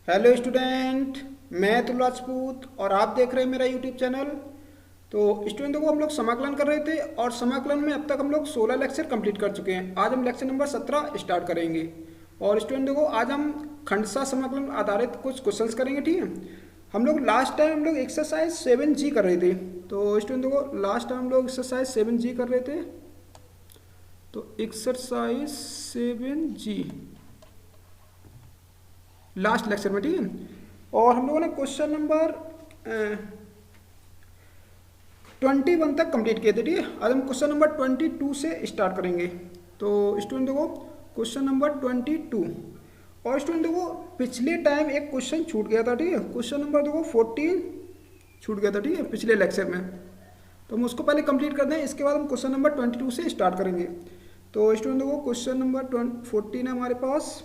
Hello student. मैं तुल राजपूत और आप देख रहे हैं मेरा यूट्यूब चैनल। तो स्टूडेंट देखो, हम लोग समाकलन कर रहे थे और समाकलन में अब तक हम लोग 16 लेक्चर कंप्लीट कर चुके हैं। आज हम लेक्चर नंबर 17 स्टार्ट करेंगे। और स्टूडेंट देखो, आज हम खंडशः समाकलन आधारित कुछ क्वेश्चंस करेंगे, ठीक है। हम लोग लास्ट टाइम हम लोग एक्सरसाइज 7G कर रहे थे। तो स्टूडेंट देखो, लास्ट टाइम हम लोग एक्सरसाइज 7G कर रहे थे। तो एक्सरसाइज 7G लास्ट लेक्चर में, ठीक है। और हम लोगों ने क्वेश्चन नंबर 21 तक कंप्लीट किए थे, ठीक है। आज हम क्वेश्चन नंबर 22 से स्टार्ट करेंगे। तो स्टूडेंट देखो, क्वेश्चन नंबर 22। और स्टूडेंट देखो, पिछले टाइम एक क्वेश्चन छूट गया था, ठीक है। क्वेश्चन नंबर देखो 14 छूट गया था, ठीक है, पिछले लेक्चर में। तो हम उसको पहले कंप्लीट कर दें, इसके बाद हम क्वेश्चन नंबर 22 से स्टार्ट करेंगे। तो स्टूडेंट देखो, क्वेश्चन नंबर 14 है हमारे पास।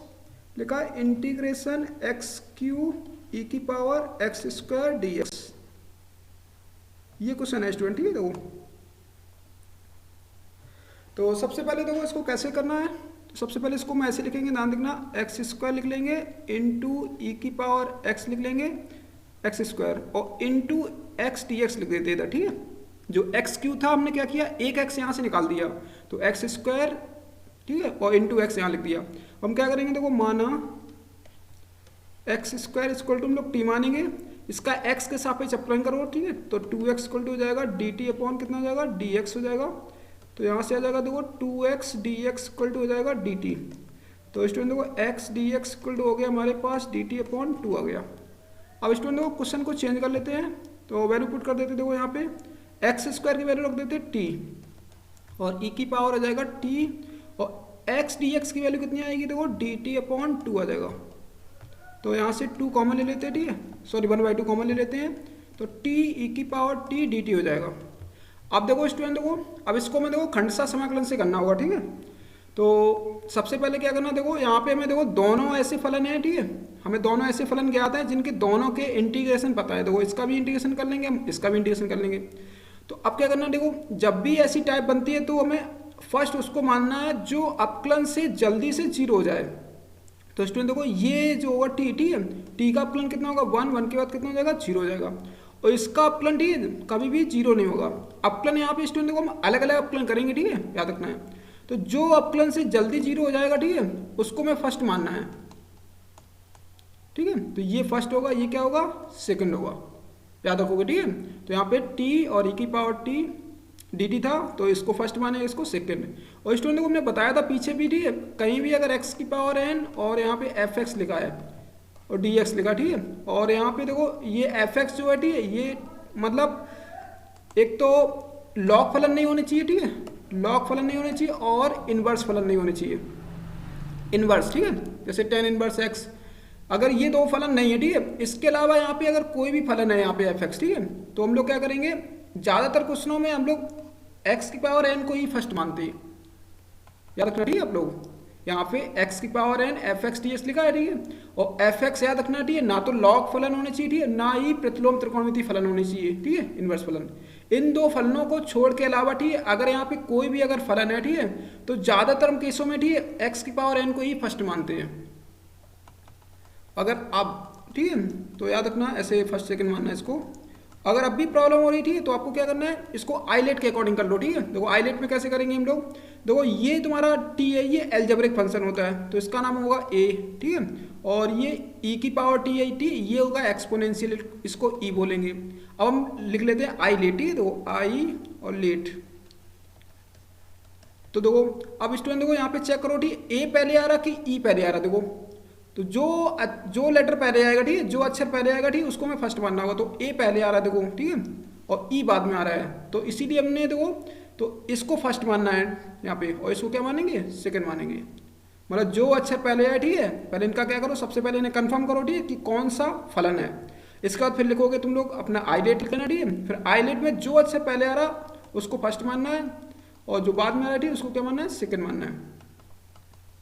लिखा है इंटीग्रेशन एक्स क्यू ई की power x square D x. ये क्वेश्चन है स्टूडेंट, ठीक है। देखो, तो सबसे पहले देखो इसको कैसे करना है। तो सबसे पहले इसको हम ऐसे लिखेंगे, ध्यान देखना, एक्स स्क्वायर लिख लेंगे इंटू ई की पावर एक्स लिख लेंगे एक्स स्क्वायर और इंटू एक्स डी एक्स लिख देते इधर, ठीक है। जो एक्स क्यू था हमने क्या किया, एक एक्स यहाँ से निकाल दिया, तो एक्स स्क्वायर, ठीक है, और इंटू एक्स यहाँ लिख दिया। हम क्या करेंगे, देखो माना एक्स स्क्वायर इक्वल टू हम लोग टी मानेंगे, इसका एक्स के सापेक्ष अपलन करो, ठीक है। तो 2x इक्वल टू हो जाएगा डी टी अपॉन कितना हो जाएगा, डी एक्स हो जाएगा। तो यहाँ से आ जाएगा देखो 2x D x equal to हो जाएगा डी टी। तो स्टूडेंट देखो x d x equal to हो गया हमारे पास डी टी अपॉन 2 आ गया। अब स्टूडेंट देखो क्वेश्चन को चेंज कर लेते हैं। तो वैल्यू पुट कर देते, देखो यहाँ पे एक्स स्क्वायर की वैल्यू रख देते टी और ई की पावर आ जाएगा टी और एक्स डी एक्स की वैल्यू कितनी आएगी, देखो डी टी अपॉन 2 आ जाएगा। तो यहाँ से 2 कॉमन ले लेते हैं, ठीक है, सॉरी 1/2 कॉमन ले लेते हैं। तो टी ई की पावर टी डी टी हो जाएगा। अब देखो स्टूडेंट देखो, अब इसको मैं देखो खंडशः समाकलन से करना होगा, ठीक है। तो सबसे पहले क्या करना, देखो यहाँ पे हमें देखो दोनों ऐसे फलन हैं, ठीक है। हमें दोनों ऐसे फलन ज्ञात हैं जिनके दोनों के इंटीग्रेशन पता है। देखो इसका भी इंटीग्रेशन कर लेंगे हम, इसका भी इंटीग्रेशन कर लेंगे। तो अब क्या करना, देखो जब भी ऐसी टाइप बनती है तो हमें फर्स्ट उसको मानना है जो अपकलन से जल्दी से जीरो हो जाए। तो स्टूडेंट देखो ये जो होगा टी, ठीक है, टी का अपकलन कितना होगा 1, 1 के बाद कितना हो जाएगा 0 हो जाएगा। और इसका अपकलन, ठीक है, कभी भी 0 नहीं होगा। अपकलन यहाँ पे स्टूडेंट देखो हम अलग अलग अपकलन करेंगे, ठीक है, याद रखना है। तो जो अपकलन से जल्दी 0 हो जाएगा, ठीक है, उसको मैं फर्स्ट मानना है, ठीक है। तो ये फर्स्ट होगा, ये क्या होगा, सेकंड होगा, याद रखोगे, ठीक है। तो यहाँ पे टी और ई की पावर टी डी टी था, तो इसको फर्स्ट माने, इसको सेकंड। और स्टूडेंट को हमने बताया था पीछे भी, ठीक है, कहीं भी अगर एक्स की पावर एन और यहाँ पे एफ एक्स लिखा है और डी एक्स लिखा, ठीक है, और यहाँ पे देखो ये एफ एक्स जो है, ठीक है, ये मतलब एक तो लॉग फलन नहीं होने चाहिए, ठीक है, लॉग फलन नहीं होने चाहिए और इनवर्स फलन नहीं होने चाहिए, इनवर्स, ठीक है, जैसे टेन इनवर्स एक्स। अगर ये दो फलन नहीं है, ठीक है, इसके अलावा यहाँ पे अगर कोई भी फलन है यहाँ पे एफ एक्स, ठीक है, तो हम लोग क्या करेंगे, ज़्यादातर क्वेश्चनों में हम लोग एक्स की पावर एन को ही फर्स्ट मानते हैं, याद रखना, ठीक है। आप लोग यहाँ पे एक्स की power n f x t s लिखा है, ठीक है, और एफ एक्स याद रखना, ठीक है, ना तो लॉग फलन होने चाहिए, ठीक है, ना ही प्रतिलोम त्रिकोणमिति फलन होने चाहिए, ठीक है, इनवर्स फलन। इन दो फलनों को छोड़ के अलावा, ठीक है, अगर यहाँ पे कोई भी अगर फलन है, ठीक है, तो ज़्यादातर हम केसों में, ठीक है, एक्स की पावर एन को ही फर्स्ट मानते हैं। अगर आप, ठीक है, तो याद रखना ऐसे फर्स्ट सेकंड मानना है इसको। अगर अब भी प्रॉब्लम हो रही थी तो आपको क्या करना है, इसको आईलेट के अकॉर्डिंग कर लो, ठीक है। देखो आईलेट में कैसे करेंगे हम लोग, देखो ये तुम्हारा टी है, ये एल्जेब्रिक फंक्शन होता है, तो इसका नाम होगा ए, ठीक है, और ये ई की पावर टी है टी, ये होगा एक्सपोनेंशियल, इसको ई बोलेंगे। अब हम लिख लेते हैं आई लेट, ठीक है, देखो आई और लेट। तो देखो अब स्टूडेंट देखो यहाँ पे चेक करो, ठीक, ए पहले आ रहा कि ई पहले आ रहा, देखो तो जो लेटर पहले आएगा, ठीक है, जो अक्षर पहले आएगा, ठीक है, उसको मैं फर्स्ट मानना होगा। तो ए पहले आ रहा है, देखो, ठीक है, और ई बाद में आ रहा है, तो इसीलिए हमने देखो तो इसको फर्स्ट मानना है यहाँ पे, और इसको क्या मानेंगे, सेकंड मानेंगे। मतलब जो अक्षर पहले आए, ठीक है, पहले इनका क्या करो, सबसे पहले इन्हें कंफर्म करो, ठीक है, कि कौन सा फलन है। इसके बाद फिर लिखोगे तुम लोग अपना आईलेट लिखना, ठीक है, फिर आईलेट में जो अक्षर पहले आ रहा उसको फर्स्ट मानना है और जो बाद में आ रहा है, ठीक है, उसको क्या मानना है, सेकंड मानना है।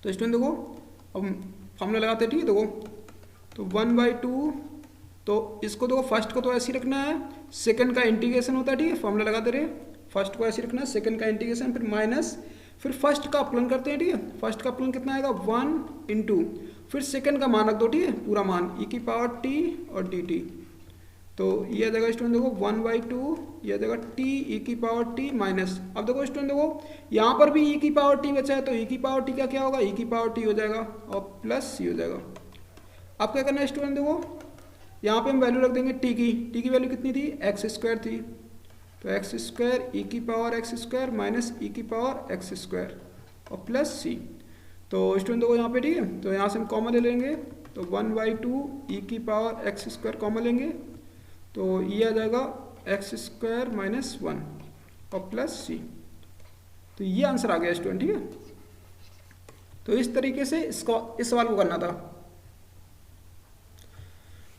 तो स्टूडेंट देखो अब फॉर्मूला लगाते हैं, ठीक है, देखो तो 1/2, तो इसको देखो फर्स्ट को तो ऐसे ही रखना है, सेकंड का इंटीग्रेशन होता है, ठीक है, फॉर्मूला लगाते रहे, फर्स्ट को ऐसे रखना है, सेकंड का इंटीग्रेशन, फिर माइनस, फिर फर्स्ट का अपलन करते हैं, ठीक है, फर्स्ट का अपलन कितना आएगा 1 इंटू फिर सेकंड का मान रख दो, ठीक है, पूरा मान e की पावर t और dt। तो ये आ जाएगा स्टूडेंट देखो 1/2, ये आ जाएगा t e की पावर t माइनस, अब देखो स्टूडेंट देखो यहाँ पर भी e की पावर t बचा है, तो e की पावर t का क्या होगा, e की पावर t हो जाएगा और प्लस c हो जाएगा। अब क्या करना है स्टूडेंट देखो, यहाँ पे हम वैल्यू रख देंगे t की वैल्यू कितनी थी, एक्स स्क्वायर थी, तो एक्स स्क्वायर ई की power x square minus e की पावर एक्स स्क्वायर और प्लस सी। तो स्टूडेंट देखो यहाँ पे, ठीक है, तो यहाँ से हम कॉमन ले लेंगे, तो 1/2 ई की पावर एक्स स्क्वायर कॉमन लेंगे, तो ये आ जाएगा एक्स स्क्वायर माइनस 1 और प्लस सी। तो ये आंसर आ गया स्टूडेंट, ठीक है। तो इस तरीके से इसको इस सवाल को करना था।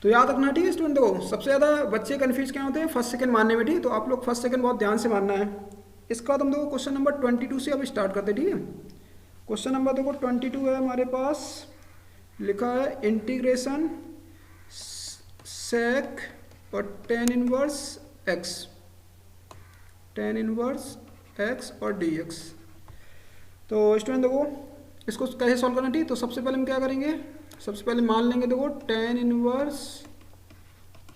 तो याद रखना, ठीक है स्टूडेंट, देखो सबसे ज़्यादा बच्चे कंफ्यूज क्या होते हैं फर्स्ट सेकंड मानने में, ठीक है, तो आप लोग फर्स्ट सेकंड बहुत ध्यान से मानना है। इसके बाद हम देखो क्वेश्चन नंबर 22 से अब स्टार्ट करते हैं, ठीक है। क्वेश्चन नंबर देखो 22 है हमारे पास, लिखा है इंटीग्रेशन सेक और tan इनवर्स x और dx। तो स्टूडेंट देखो इसको कैसे सॉल्व करना, ठीक है, तो सबसे पहले हम क्या करेंगे, सबसे पहले मान लेंगे देखो tan inverse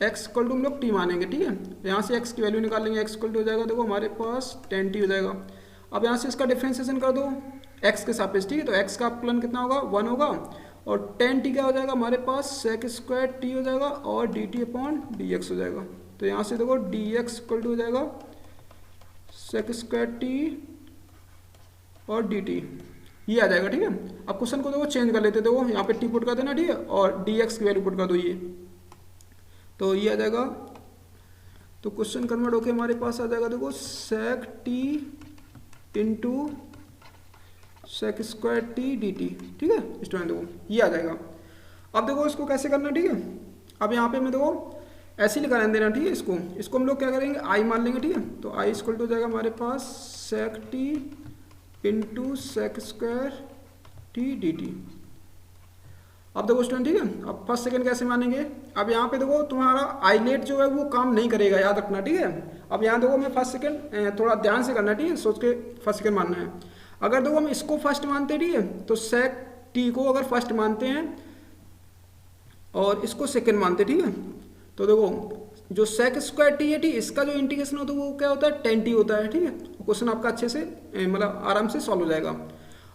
x equal to हम लोग t मानेंगे, ठीक है। यहाँ से x की वैल्यू निकाल लेंगे, x इक्वल टू हो जाएगा देखो हमारे पास tan t हो जाएगा। अब यहाँ से इसका डिफ्रेंसिएशन कर दो x के सापेक्ष, ठीक है, तो x का अपलन कितना होगा 1 होगा और tan t क्या हो जाएगा हमारे पास sec स्क्वायर t हो जाएगा और dt अपॉन dx हो जाएगा। तो यहाँ से देखो dx इक्वल टू हो जाएगा sec स्क्वायर t और dt, ये आ जाएगा, ठीक है। अब क्वेश्चन को देखो चेंज कर लेते, देखो यहाँ पे t पुट कर देना, ठीक है, और dx की वैल्यू पुट कर दो ये, तो ये आ जाएगा। तो क्वेश्चन कन्वर्ट होके हमारे पास आ जाएगा देखो sec t into sec square t dt, ठीक है स्टूडेंट, देखो ये आ जाएगा। अब देखो इसको कैसे करना, ठीक है। अब यहाँ पे मैं देखो ऐसे ही लिखा रहने देना, ठीक है, इसको हम लोग क्या करेंगे i मान लेंगे, ठीक है, तो i इक्वल टू हो जाएगा हमारे पास sec t into sec square t dt। अब देखो स्टूडेंट, ठीक है, अब फर्स्ट सेकंड कैसे मानेंगे, अब यहाँ पे देखो तुम्हारा आईलेट जो है वो काम नहीं करेगा, याद रखना, ठीक है। अब यहाँ देखो मैं फर्स्ट सेकंड थोड़ा ध्यान से करना, ठीक है, सोच के फर्स्ट सेकंड मानना है। अगर देखो हम इसको फर्स्ट मानते हैं, ठीक है, तो sec t को अगर फर्स्ट मानते हैं और इसको सेकंड मानते हैं, ठीक है, तो देखो जो sec स्क्वायर t है, ठीक, इसका जो इंटीग्रेशन होता है वो क्या होता है tan t होता है, ठीक है। क्वेश्चन आपका अच्छे से मतलब आराम से सॉल्व हो जाएगा।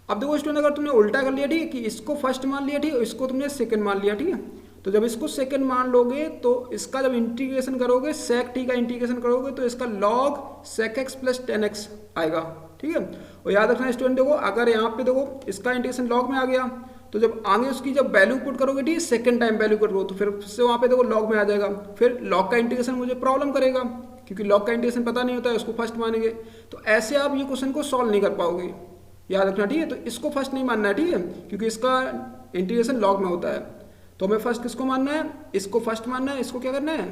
अब देखो स्टूडेंट अगर तुमने उल्टा कर लिया, ठीक है, कि इसको फर्स्ट मान लिया, ठीक है, इसको तुमने सेकंड मान लिया, ठीक है, तो जब इसको सेकंड मान लोगे तो इसका जब इंटीग्रेशन करोगे sec t का इंटीग्रेशन करोगे तो इसका log sec x plus tan x आएगा, ठीक है। और याद रखना स्टूडेंट देखो अगर यहाँ पे देखो इसका इंटीग्रेशन log में आ गया तो जब आगे उसकी जब वैल्यू पुट करोगे, ठीक है, सेकंड टाइम वैल्यू पुट करो तो फिर से वहाँ पे देखो log में आ जाएगा, फिर log का इंटीग्रेशन मुझे प्रॉब्लम करेगा क्योंकि log का इंटीग्रेशन पता नहीं होता है, उसको फर्स्ट मानेंगे, तो ऐसे आप ये क्वेश्चन को सॉल्व नहीं कर पाओगे, याद रखना, ठीक है। तो इसको फर्स्ट नहीं मानना है, ठीक है, क्योंकि इसका इंटीग्रेशन log में होता है। तो हमें फर्स्ट किसको मानना है, इसको फर्स्ट मानना है, इसको क्या करना है,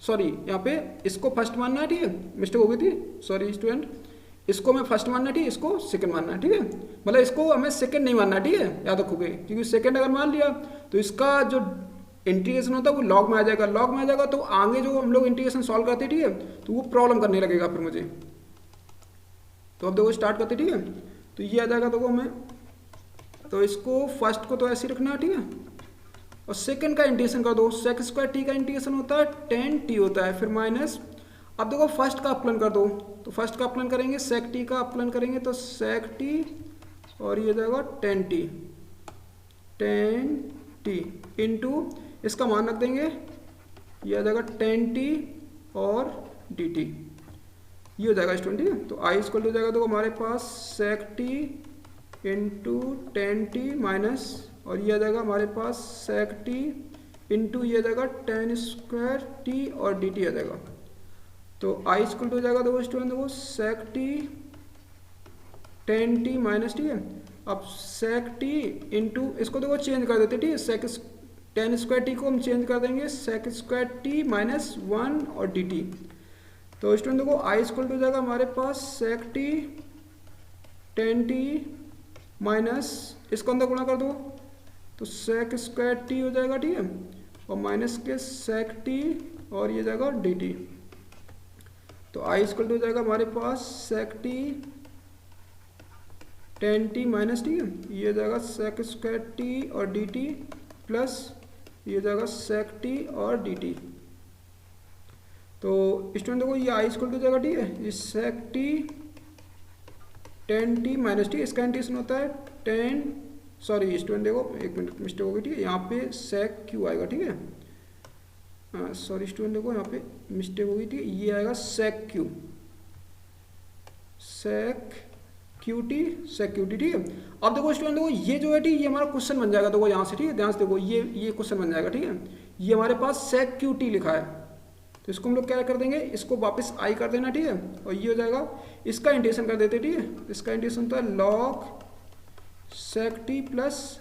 सॉरी यहाँ पे इसको फर्स्ट मानना है, ठीक है, मिस्टेक हो गई थी, सॉरी स्टूडेंट, इसको हमें फर्स्ट मानना है, ठीक है, इसको सेकंड मानना है, ठीक है, मतलब इसको हमें सेकंड नहीं मानना है, ठीक है, याद रखोगे, क्योंकि सेकंड अगर मान लिया तो इसका जो इंटीग्रेशन होता है वो log में आ जाएगा, log में आ जाएगा तो आगे जो हम लोग इंटीग्रेशन सॉल्व करते हैं, ठीक है, तो वो प्रॉब्लम करने लगेगा फिर मुझे। तो अब देखो स्टार्ट करते, ठीक है, तो ये आ जाएगा देखो हमें, तो इसको फर्स्ट को तो ऐसे ही रखना है, ठीक है, और सेकंड का इंटीग्रेशन कर दो, sec स्क्वायर t का इंटीग्रेशन होता है tan t होता है, फिर माइनस, अब देखो फर्स्ट का अपलन कर दो, तो फर्स्ट का अपलन करेंगे sec t का अपलन करेंगे तो sec t और ये जाएगा tan t इंटू इसका मान रख देंगे, ये आ जाएगा tan t और dt, ये हो जाएगा स्टूडेंट, ठीक है। तो i इक्वल हो जाएगा तो हमारे पास sec t into tan t minus और ये आ जाएगा हमारे पास sec t इंटू ये आ जाएगा tan स्क्वायर t और dt आ जाएगा। तो i इक्वल हो जाएगा देखो स्टूडेंट देखो sec t tan t minus, ठीक है, अब sec t इंटू इसको देखो चेंज कर देते, ठीक है, sec tan स्क्वायर t को हम चेंज कर देंगे sec स्क्वायर t माइनस 1 और dt। तो स्टूडेंट देखो i इक्वल हो जाएगा हमारे पास sec t tan t minus इसको अंदर गुणा कर दो तो sec स्क्वायर t हो जाएगा, ठीक है, और माइनस के sec t और ये जाएगा dt। तो i इक्वल हो जाएगा हमारे पास sec t ten t minus T, ये हो जाएगा सेक स्क्वायर टी और डी टी प्लस ये हो जाएगा सेक टी और डी टी। तो स्टूडेंट देखो ये आई इक्वल टू हो जाएगा, ठीक है, ये sec t tan t minus t, इसका इंटीग्रेशन होता है टेन, सॉरी स्टूडेंट देखो एक मिनट मिस्टेक हो गई, ठीक है, यहाँ पे सेक क्यू आएगा, ठीक है, सॉरी स्टूडेंट देखो यहाँ पे मिस्टेक हो गई थी, ये आएगा सेक क्यू, सेक क्यू टी, सेक क्यू टी, ठीक है। अब देखो स्टूडेंट देखो ये जो है, ठीक, ये हमारा क्वेश्चन बन जाएगा, देखो यहाँ से, ठीक है, ध्यान से देखो ये क्वेश्चन बन जाएगा, ठीक है, ये हमारे पास सेक क्यू टी लिखा है, तो इसको हम लोग क्या कर देंगे, इसको वापस आई कर देना, ठीक है, और ये हो जाएगा, इसका इंटीग्रेशन कर देते, ठीक है, इसका इंटीग्रेशन होता है log sec t plus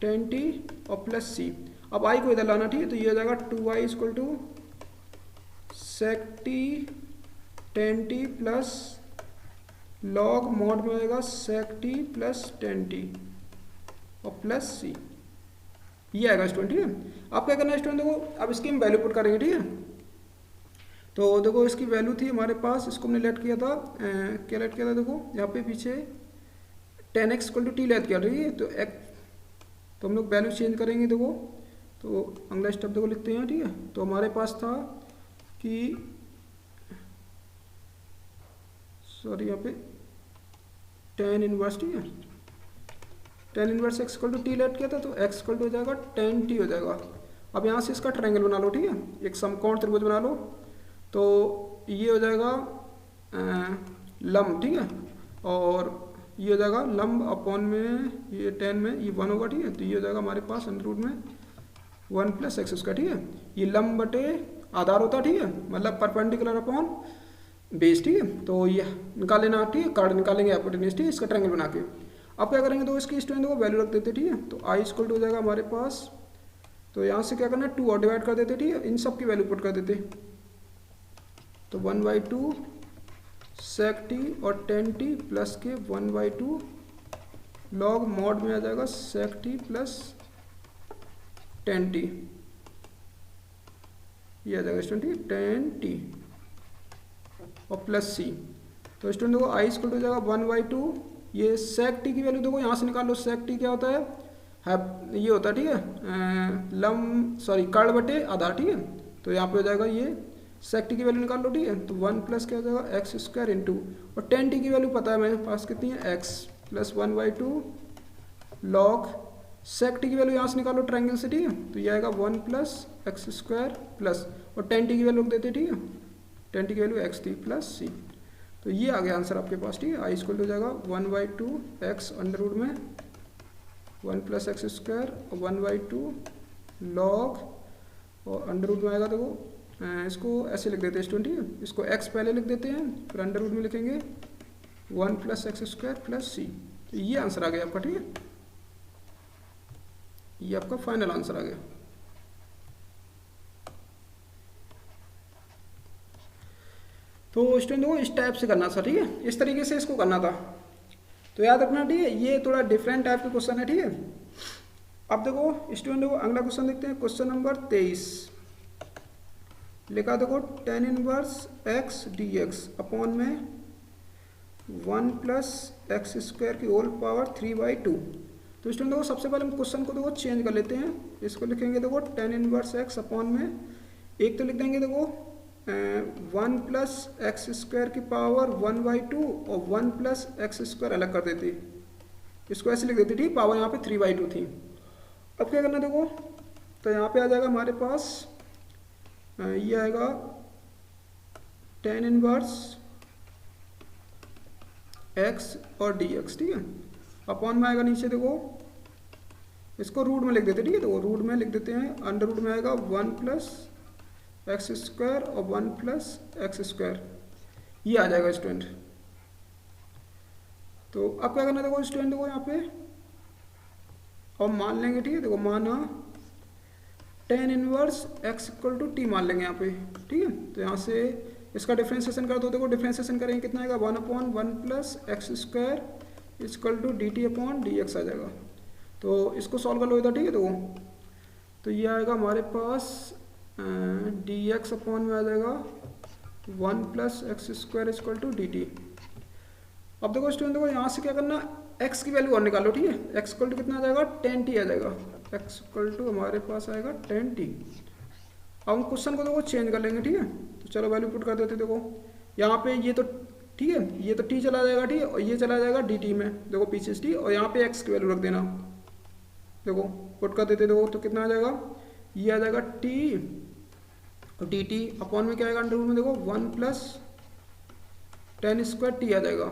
tan t और प्लस सी। अब आई को इधर लाना, ठीक है, तो ये हो जाएगा two I equal to sec t tan t plus log mod में आएगा sec t plus tan t और प्लस सी, ये आएगा स्टूडेंट, ठीक है। अब क्या करना है स्टूडेंट देखो, अब इसकी हम वैल्यू पुट करेंगे, ठीक है, तो देखो इसकी वैल्यू थी हमारे पास, इसको हमने लेट किया था, क्या लेट किया था, देखो यहाँ पे पीछे tan x equal to t let किया, ठीक है, तो हम लोग वैल्यू चेंज करेंगे, देखो तो अगला स्टेप देखो लिखते हैं, ठीक है, तो हमारे पास था कि सॉरी यहाँ पे टेन इनवर्स, ठीक है, tan inverse x equal to t let किया था, तो एक्स इक्वल टू हो जाएगा टेन टी हो जाएगा। अब यहाँ से इसका ट्रायंगल बना लो, ठीक है, एक समकोण त्रिभुज बना लो, तो ये हो जाएगा लंब, ठीक है, और ये हो जाएगा लंब अपॉन में ये टेन में ये वन होगा, ठीक है, तो ये हो जाएगा हमारे पास अंडर रूट में वन प्लस एक्स स्क्वायर, ठीक है, ये लंब बटे आधार होता है, ठीक है, मतलब परपेंडिकुलर अपॉन बेस, ठीक है, तो ये निकाल लेना, ठीक है, कार्ड निकालेंगे एपोटेन्यूज, ठीक है, इसका ट्रायंगल बना के। अब क्या करेंगे, तो इसकी स्टूडेंट को वैल्यू रख देते, ठीक है, तो आई इक्वल टू हो जाएगा हमारे पास, तो यहाँ से क्या करना है, टू और डिवाइड कर देते, ठीक है, इन सब की वैल्यू पुट कर देते, तो one by two sec t और टेन टी प्लस के one by two log mod में आ जाएगा sec t plus tan t, ये आ जाएगा स्टूडेंट टेन टी और प्लस सी। तो स्टूडेंट देखो आई इक्वल टू हो जाएगा वन बाई टू, ये सेक टी की वैल्यू देखो यहाँ से निकाल लो, सेक टी क्या होता है ये होता है, ठीक है, लंब सॉरी कर्ड बटे आधार, ठीक है, तो यहाँ पे हो जाएगा ये सेक टी की वैल्यू निकाल लो, ठीक है, तो वन प्लस क्या हो जाएगा एक्स स्क्वायर इंटू, और टेन टी की वैल्यू पता है मेरे पास कितनी है, x plus one by two log sec t की वैल्यू यहाँ से निकालो ट्रायंगल से, ठीक है, तो ये आएगा one plus x square plus और टेन टी की वैल्यू रख देते, ठीक है, टेन टी की वैल्यू एक्स थी प्लस सी, तो ये आ गया आंसर आपके पास, ठीक है, आई इक्वल हो जाएगा one by two x under root में वन प्लस एक्स स्क्वायर और वन बाई टू लॉग और अंडर रूट में आएगा, देखो इसको ऐसे लिख देते हैं स्टूडेंट, ठीक है, इसको एक्स पहले लिख देते हैं, फिर अंडर रूट में लिखेंगे one plus x square plus c, तो ये आंसर आ गया आपका, ठीक है, ये आपका फाइनल आंसर आ गया। तो स्टूडेंट देखो इस टाइप से करना था, ठीक है, इस तरीके से इसको करना था, तो याद रखना, ठीक है, ये थोड़ा डिफरेंट टाइप के क्वेश्चन है, ठीक है। अब देखो स्टूडेंट देखो अगला क्वेश्चन देखते हैं, क्वेश्चन नंबर 23 लिखा देखो tan inverse x d x upon में वन प्लस एक्स स्क्वायर की whole power three by two. तो स्टूडेंट देखो सबसे पहले हम क्वेश्चन को देखो चेंज कर लेते हैं, इसको लिखेंगे देखो टेन इनवर्स एक्स अपॉन में एक तो लिख देंगे देखो वन प्लस एक्स स्क्वायर की पावर वन बाई टू और वन प्लस एक्स स्क्वायर अलग कर देती, इसको ऐसे लिख देती, ठीक, पावर यहाँ पे थ्री बाई टू थी। अब क्या करना देखो, तो यहाँ पे आ जाएगा हमारे पास ये आएगा टेन इनवर्स एक्स और डी एक्स, ठीक है, अपॉन में आएगा नीचे देखो इसको रूट में लिख देते, ठीक है, तो रूट में लिख देते हैं, अंडर रूट में आएगा वन प्लस एक्स स्क्वायर और वन प्लस एक्स स्क्वायर, ये आ जाएगा स्टूडेंट। तो अब क्या करना देखो स्टूडेंट देखो यहाँ पे और मान लेंगे, ठीक है, देखो माना tan inverse x equal to t मान लेंगे यहाँ पे, ठीक है, तो यहाँ से इसका डिफ्रेंसिएशन कर दो, देखो डिफ्रेंसिएशन करेंगे कितना आएगा one upon one plus x square equal to d t upon d x आ जाएगा। तो इसको सॉल्व कर लो इधर, ठीक है, तो ये आएगा हमारे पास डी एक्स अपॉन में आ जाएगा one plus x square equal to d t, अब देखो स्टूडेंट, देखो यहाँ से क्या करना, x की वैल्यू और निकालो, ठीक है। x इक्वल टू कितना आ जाएगा, 10t आ जाएगा। x इक्वल टू हमारे पास आएगा 10t। अब हम क्वेश्चन को देखो चेंज कर लेंगे, ठीक है। तो चलो वैल्यू पुट कर देते, देखो यहाँ पे ये तो ठीक है, ये तो t चला जाएगा, ठीक है, और ये चला जाएगा dt में, देखो पीछे t, और यहाँ पे x की वैल्यू रख देना, देखो पुट कर देते, देखो तो कितना आ जाएगा, ये आ जाएगा t और dt अपॉन में क्या आएगा अंडर रूट में, देखो 1 प्लस 10 स्क्वायर t आ जाएगा।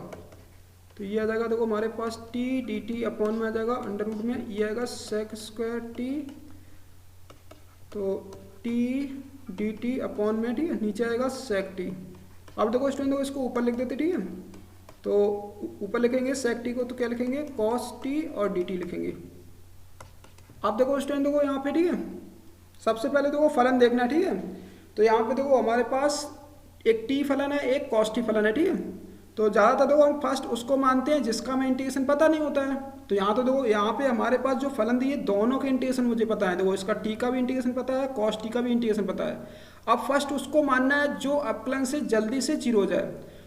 तो ये आ जाएगा, देखो हमारे पास t dt अपॉन में आ जाएगा अंडर रूट में, ये आएगा सेक स्क्वायर t, तो t dt अपॉन में, ठीक है, नीचे आएगा सेक t। अब देखो स्टूडेंट, देखो इसको ऊपर लिख देते, ठीक है। तो ऊपर लिखेंगे सेक t को, तो क्या लिखेंगे, cos t और dt लिखेंगे। अब देखो स्टूडेंट, देखो यहाँ पे, ठीक है, सबसे पहले देखो फलन देखना, ठीक है। तो यहाँ पे देखो हमारे पास एक t फलन है, एक cos t फलन है, ठीक है। तो ज़्यादातर देखो हम फर्स्ट उसको मानते हैं जिसका हमें इंटीग्रेशन पता नहीं होता है। तो यहाँ तो देखो यहाँ पे हमारे पास जो फलन दिए दोनों के इंटीग्रेशन मुझे पता है, देखो इसका t का भी इंटीग्रेशन पता है, cos t का भी इंटीग्रेशन पता है। अब फर्स्ट उसको मानना है जो अपकलन से जल्दी से 0 हो जाए।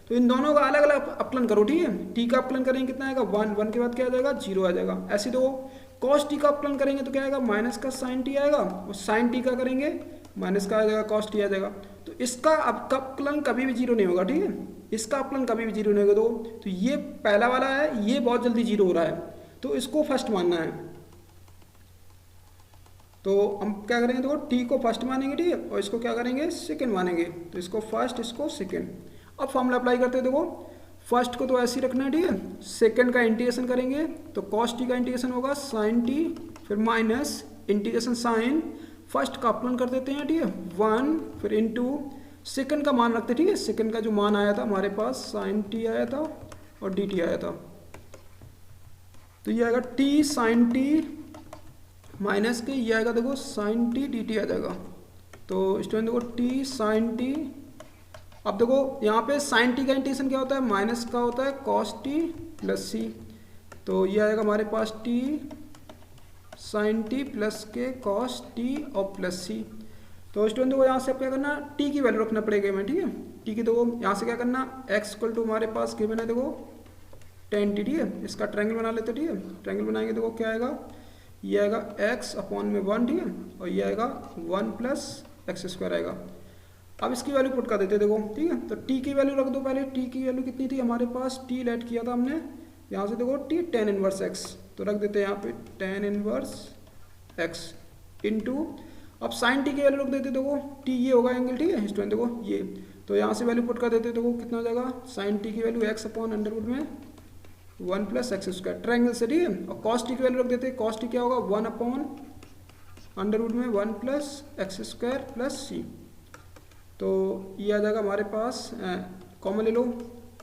तो इन दोनों का अलग अलग अपकलन करो, ठीक है। t का अपकलन करेंगे कितना आएगा, 1, 1 के बाद क्या आ जाएगा, 0 आ जाएगा। ऐसे देखो cos t का अपकलन करेंगे तो क्या आएगा, माइनस का sin t आएगा, और sin t का करेंगे माइनस का आ जाएगा, cos t आ जाएगा। तो इसका अपकलन कभी भी 0 नहीं होगा, ठीक है, इसका अपकलन कभी भी 0 नहीं होगा। तो ये पहला वाला है, ये बहुत जल्दी 0 हो रहा है, तो इसको फर्स्ट मानना है। तो हम क्या करेंगे, देखो t को फर्स्ट मानेंगे, ठीक है, और इसको क्या करेंगे, सेकंड मानेंगे। तो इसको फर्स्ट, इसको सेकंड। अब फॉर्मूला अप्लाई करते हैं, देखो फर्स्ट को तो ऐसे ही रखना है, ठीक है। सेकंड का इंटीग्रेशन करेंगे तो cos t का इंटीग्रेशन होगा sin t, फिर माइनस इंटीग्रेशन sin, फर्स्ट का अपलन कर देते हैं, ठीक है, 1, फिर इंटू सेकंड का मान रखते हैं, ठीक है। सेकंड का जो मान आया था हमारे पास sin t आया था और dt आया था। तो ये आएगा t sin t माइनस के, ये आएगा देखो sin t dt आ जाएगा। तो स्टूडेंट देखो t sin t, अब देखो यहाँ पे sin t का इंटीग्रेशन क्या होता है, माइनस का होता है cos t प्लस c। तो ये आएगा हमारे पास t sin t प्लस के cos t और प्लस c। तो स्टूडेंट देखो यहाँ से क्या करना, t की वैल्यू रखना पड़ेगा हमें, ठीक है। t की देखो यहाँ से क्या करना, x इक्वल टू हमारे पास गिवन है, देखो 10t, ठीक है। इसका ट्रायंगल बना लेते, ठीक है। ट्रायंगल बनाएंगे, देखो क्या आएगा, ये आएगा x अपॉन में 1, ठीक है, और ये आएगा 1 प्लस एक्स स्क्वायर आएगा। अब इसकी वैल्यू पुट कर देते, देखो ठीक है। तो t की वैल्यू रख दो पहले, t की वैल्यू कितनी थी हमारे पास, t लेट किया था हमने, यहाँ से देखो t tan इनवर्स x, तो रख देते हैं यहाँ पे tan इनवर्स x इंटू, अब sin t की वैल्यू रख देते, देखो t ये होगा एंगल, ठीक है स्टूडेंट, देखो ये, तो यहाँ से वैल्यू पुट कर देते, देखो कितना हो जाएगा, sin t की वैल्यू x अपॉन अंडर रूट में 1 प्लस एक्स स्क्वायर ट्रायंगल से, ठीक है। और cos t की वैल्यू रख देते, cos t क्या होगा, 1 अपॉन अंडर रूट में 1 plus x square plus c। तो ये आ जाएगा हमारे पास, कॉमन ले लो,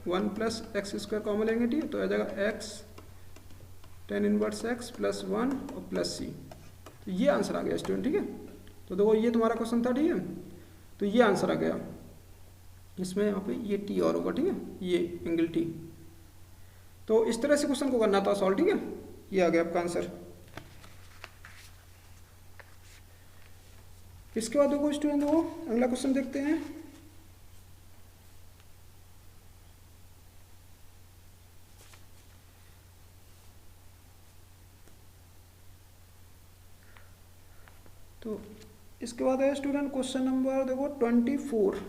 1 प्लस एक्स स्क्वायर कॉमन लेंगे, ठीक है, तो आ जाएगा x tan inverse x plus 1 और प्लस c। तो ये आंसर आ गया स्टूडेंट, ठीक है। तो देखो ये तुम्हारा क्वेश्चन था, ठीक है, तो ये आंसर आ गया। इसमें यहाँ पे ये t और होगा, ठीक है, ये एंगल t। तो इस तरह से क्वेश्चन को करना था सॉल्व, ठीक है। ये आ गया आपका आंसर। इसके बाद देखो स्टूडेंट, देखो अगला क्वेश्चन देखते हैं। तो इसके बाद है स्टूडेंट क्वेश्चन नंबर देखो 24,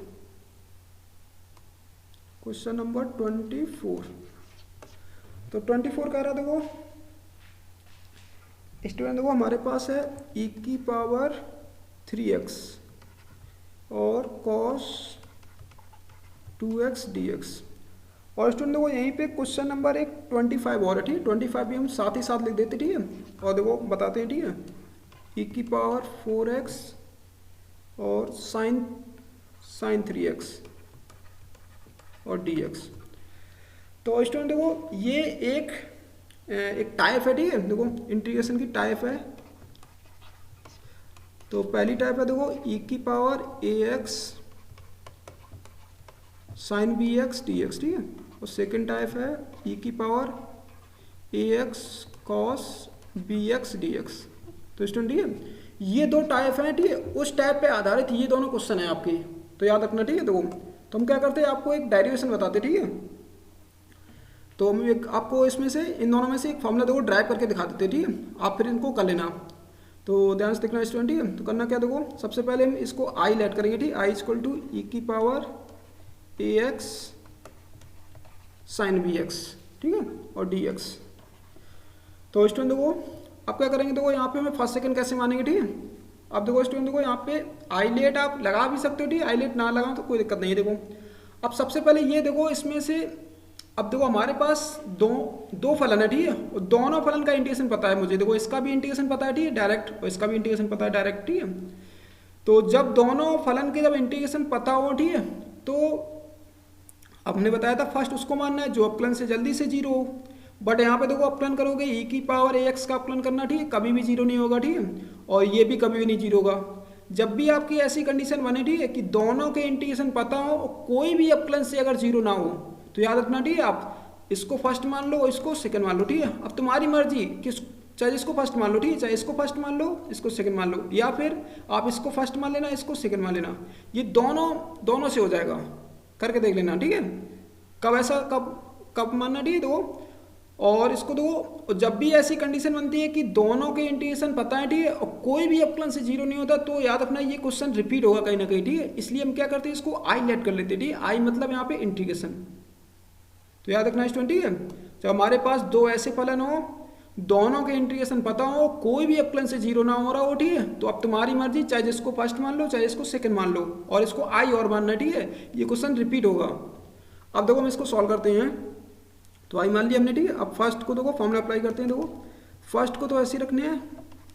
क्वेश्चन नंबर 24। तो 24 कह रहा, देखो स्टूडेंट, देखो हमारे पास है e की पावर 3x और cos 2x dx। और स्टूडेंट देखो यहीं पे क्वेश्चन नंबर एक 25 और है, ठीक है, 25 भी हम साथ ही साथ लिख देते, ठीक है। और देखो बताते हैं, ठीक है, e की पावर 4x और sin 3x और dx। तो स्टूडेंट देखो ये एक टाइप है, ठीक है, देखो इंटीग्रेशन की टाइप है। तो पहली टाइप है देखो e की power ax sin bx dx, ठीक है। और सेकंड टाइप है e की power ax cos bx dx। तो स्टूडेंट ठीक है, ये दो टाइप हैं, ठीक है, उस टाइप पे आधारित ये दोनों क्वेश्चन है आपके, तो याद रखना, ठीक है। देखो तो हम क्या करते हैं, आपको एक डेरिवेशन बताते, ठीक है। तो हम आपको इसमें से इन दोनों में से एक फॉर्मूला देखो ड्राइव करके दिखा देते हैं, ठीक है। आप फिर इनको कर लेना। तो ध्यान से देखना स्टूडेंट, ठीक है। तो करना क्या, देखो सबसे पहले हम इसको आई लेट करेंगे, ठीक। आई इक्वल टू ई की power a x sine b x, ठीक है, और डी एक्स। तो स्टूडेंट देखो आप क्या करेंगे, देखो यहाँ पे हमें फर्स्ट सेकंड कैसे मानेंगे, ठीक है। अब देखो स्टूडेंट देखो यहाँ पे आई लेट आप लगा भी सकते हो, ठीक है। आई लेट ना लगाओ तो कोई दिक्कत नहीं है। देखो अब सबसे पहले ये देखो इसमें से, अब देखो हमारे पास दो फलन है, ठीक है। और दोनों फलन का इंटीग्रेशन पता है मुझे। देखो इसका भी इंटीग्रेशन पता है, ठीक है, डायरेक्ट, और इसका भी इंटीग्रेशन पता है डायरेक्ट, ठीक है। तो जब दोनों फलन के जब इंटीग्रेशन पता हो, ठीक है, तो हमने बताया था फर्स्ट उसको मानना है जो अपलन से जल्दी से जीरो हो। बट यहाँ पे देखो अपलन करोगे ई की पावर ए एक्स का अपलन करना, ठीक है, कभी भी जीरो नहीं होगा, ठीक है। और ये भी कभी भी नहीं जीरो होगा। जब भी आपकी ऐसी कंडीशन बने, ठीक है, कि दोनों के इंटीग्रेशन पता हो और कोई भी अपलन से अगर जीरो ना हो, तो याद रखना, ठीक है, आप इसको फर्स्ट मान लो और इसको सेकंड मान लो, ठीक है। अब तुम्हारी मर्जी कि चाहे इसको फर्स्ट मान लो, ठीक है, चाहे इसको फर्स्ट मान लो, इसको सेकंड मान लो, या फिर आप इसको फर्स्ट मान लेना, इसको सेकंड मान लेना। ये दोनों से हो जाएगा, करके देख लेना, ठीक है। कब ऐसा कब मानना, ठीक है। देखो और इसको देखो जब भी ऐसी कंडीशन बनती है कि दोनों के इंटीग्रेशन पता है, ठीक है, और कोई भी अपलन से जीरो नहीं होता, तो याद रखना ये क्वेश्चन रिपीट होगा कहीं ना कहीं, ठीक है। इसलिए हम क्या करते हैं, इसको आई लेट कर लेते हैं, ठीक है। आई मतलब यहाँ पे इंटीग्रेशन। तो याद रखना स्टूडेंट, ठीक है। जब हमारे पास दो ऐसे फलन हो, दोनों के इंटीग्रेशन पता हो, कोई भी अपलन से जीरो ना हो रहा हो, ठीक है, तो अब तुम्हारी मर्जी, चाहे जिसको फर्स्ट मान लो, चाहे इसको सेकंड मान लो, और इसको आई और मानना, ठीक है। ये क्वेश्चन रिपीट होगा। अब देखो हम इसको सॉल्व करते हैं। तो आई मान लिया हमने, ठीक है। अब फर्स्ट को देखो फॉर्मूला अप्लाई करते हैं। देखो फर्स्ट को तो ऐसे ही रखने हैं,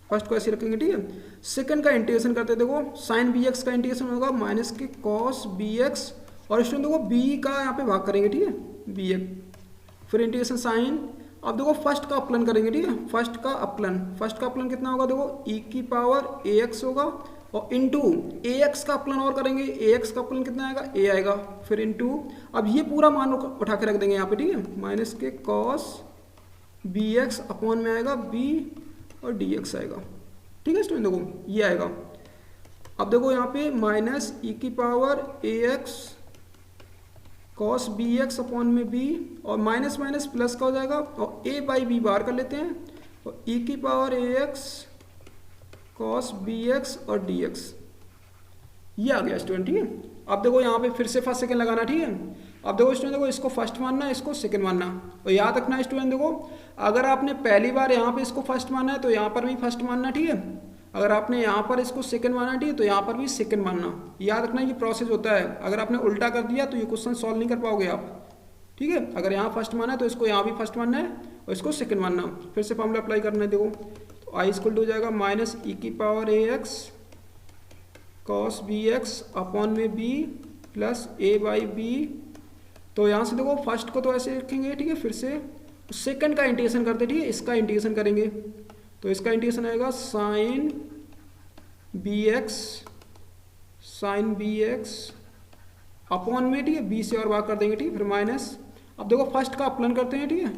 फर्स्ट को ऐसे रखेंगे, ठीक है। सेकंड का इंटीग्रेशन करते हैं। देखो साइन बी एक्स का इंटीग्रेशन होगा माइनस के कॉस बी एक्स, और स्टूडेंट देखो बी का यहाँ पे भाग करेंगे, ठीक है, बी एक्स, फिर इंटीग्रेशन साइन। अब देखो फर्स्ट का अपलन करेंगे, ठीक है। फर्स्ट का अपलन कितना होगा, देखो ई की पावर ए एक्स होगा, और इंटू ए एक्स का अपलन और करेंगे, ए एक्स का अपलन कितना आएगा, ए आएगा, फिर इंटू, अब ये पूरा मान उठा के रख देंगे यहाँ पे, ठीक है, माइनस के कॉस बी एक्स अपॉन में आएगा बी और डी एक्स आएगा, ठीक है स्टूडेंट। देखो ये आएगा। अब देखो यहाँ पे माइनस ई की power a x cos b x upon में बी, और माइनस माइनस प्लस का हो जाएगा, और ए बाई बी बाहर कर लेते हैं, और ई की power a x cos b x और डी एक्स, ये आ गया स्टूडेंट, ठीक है। अब देखो यहाँ पे फिर से फर्स्ट सेकंड लगाना, ठीक है। अब देखो स्टूडेंट देखो इसको फर्स्ट मानना है, इसको सेकंड मानना, और याद रखना है स्टूडेंट, देखो अगर आपने पहली बार यहाँ पे इसको फर्स्ट मानना है तो यहाँ पर भी फर्स्ट मानना, ठीक है। अगर आपने यहाँ पर इसको सेकंड मानना, ठीक है, तो यहाँ पर भी सेकंड मानना। याद रखना ये प्रोसेस होता है। अगर आपने उल्टा कर दिया तो ये क्वेश्चन सॉल्व नहीं कर पाओगे आप, ठीक है। अगर यहाँ फर्स्ट माना है तो इसको यहाँ भी फर्स्ट मानना है और इसको सेकंड मानना। फिर से फॉर्मूला अप्लाई करना है। देखो तो आई इक्वल टू हो जाएगा माइनस ई की power a x cos b x upon में b plus a by b. तो यहाँ से देखो फर्स्ट को तो ऐसे रखेंगे, ठीक है, फिर से सेकंड का इंटीग्रेशन करते, ठीक है, इसका इंटीग्रेशन करेंगे। तो इसका इंटीग्रेशन आएगा साइन बी एक्स अपॉन में, ठीक है, बी से और भाग कर देंगे, ठीक है, फिर माइनस। अब देखो फर्स्ट का अपलन करते हैं, ठीक है,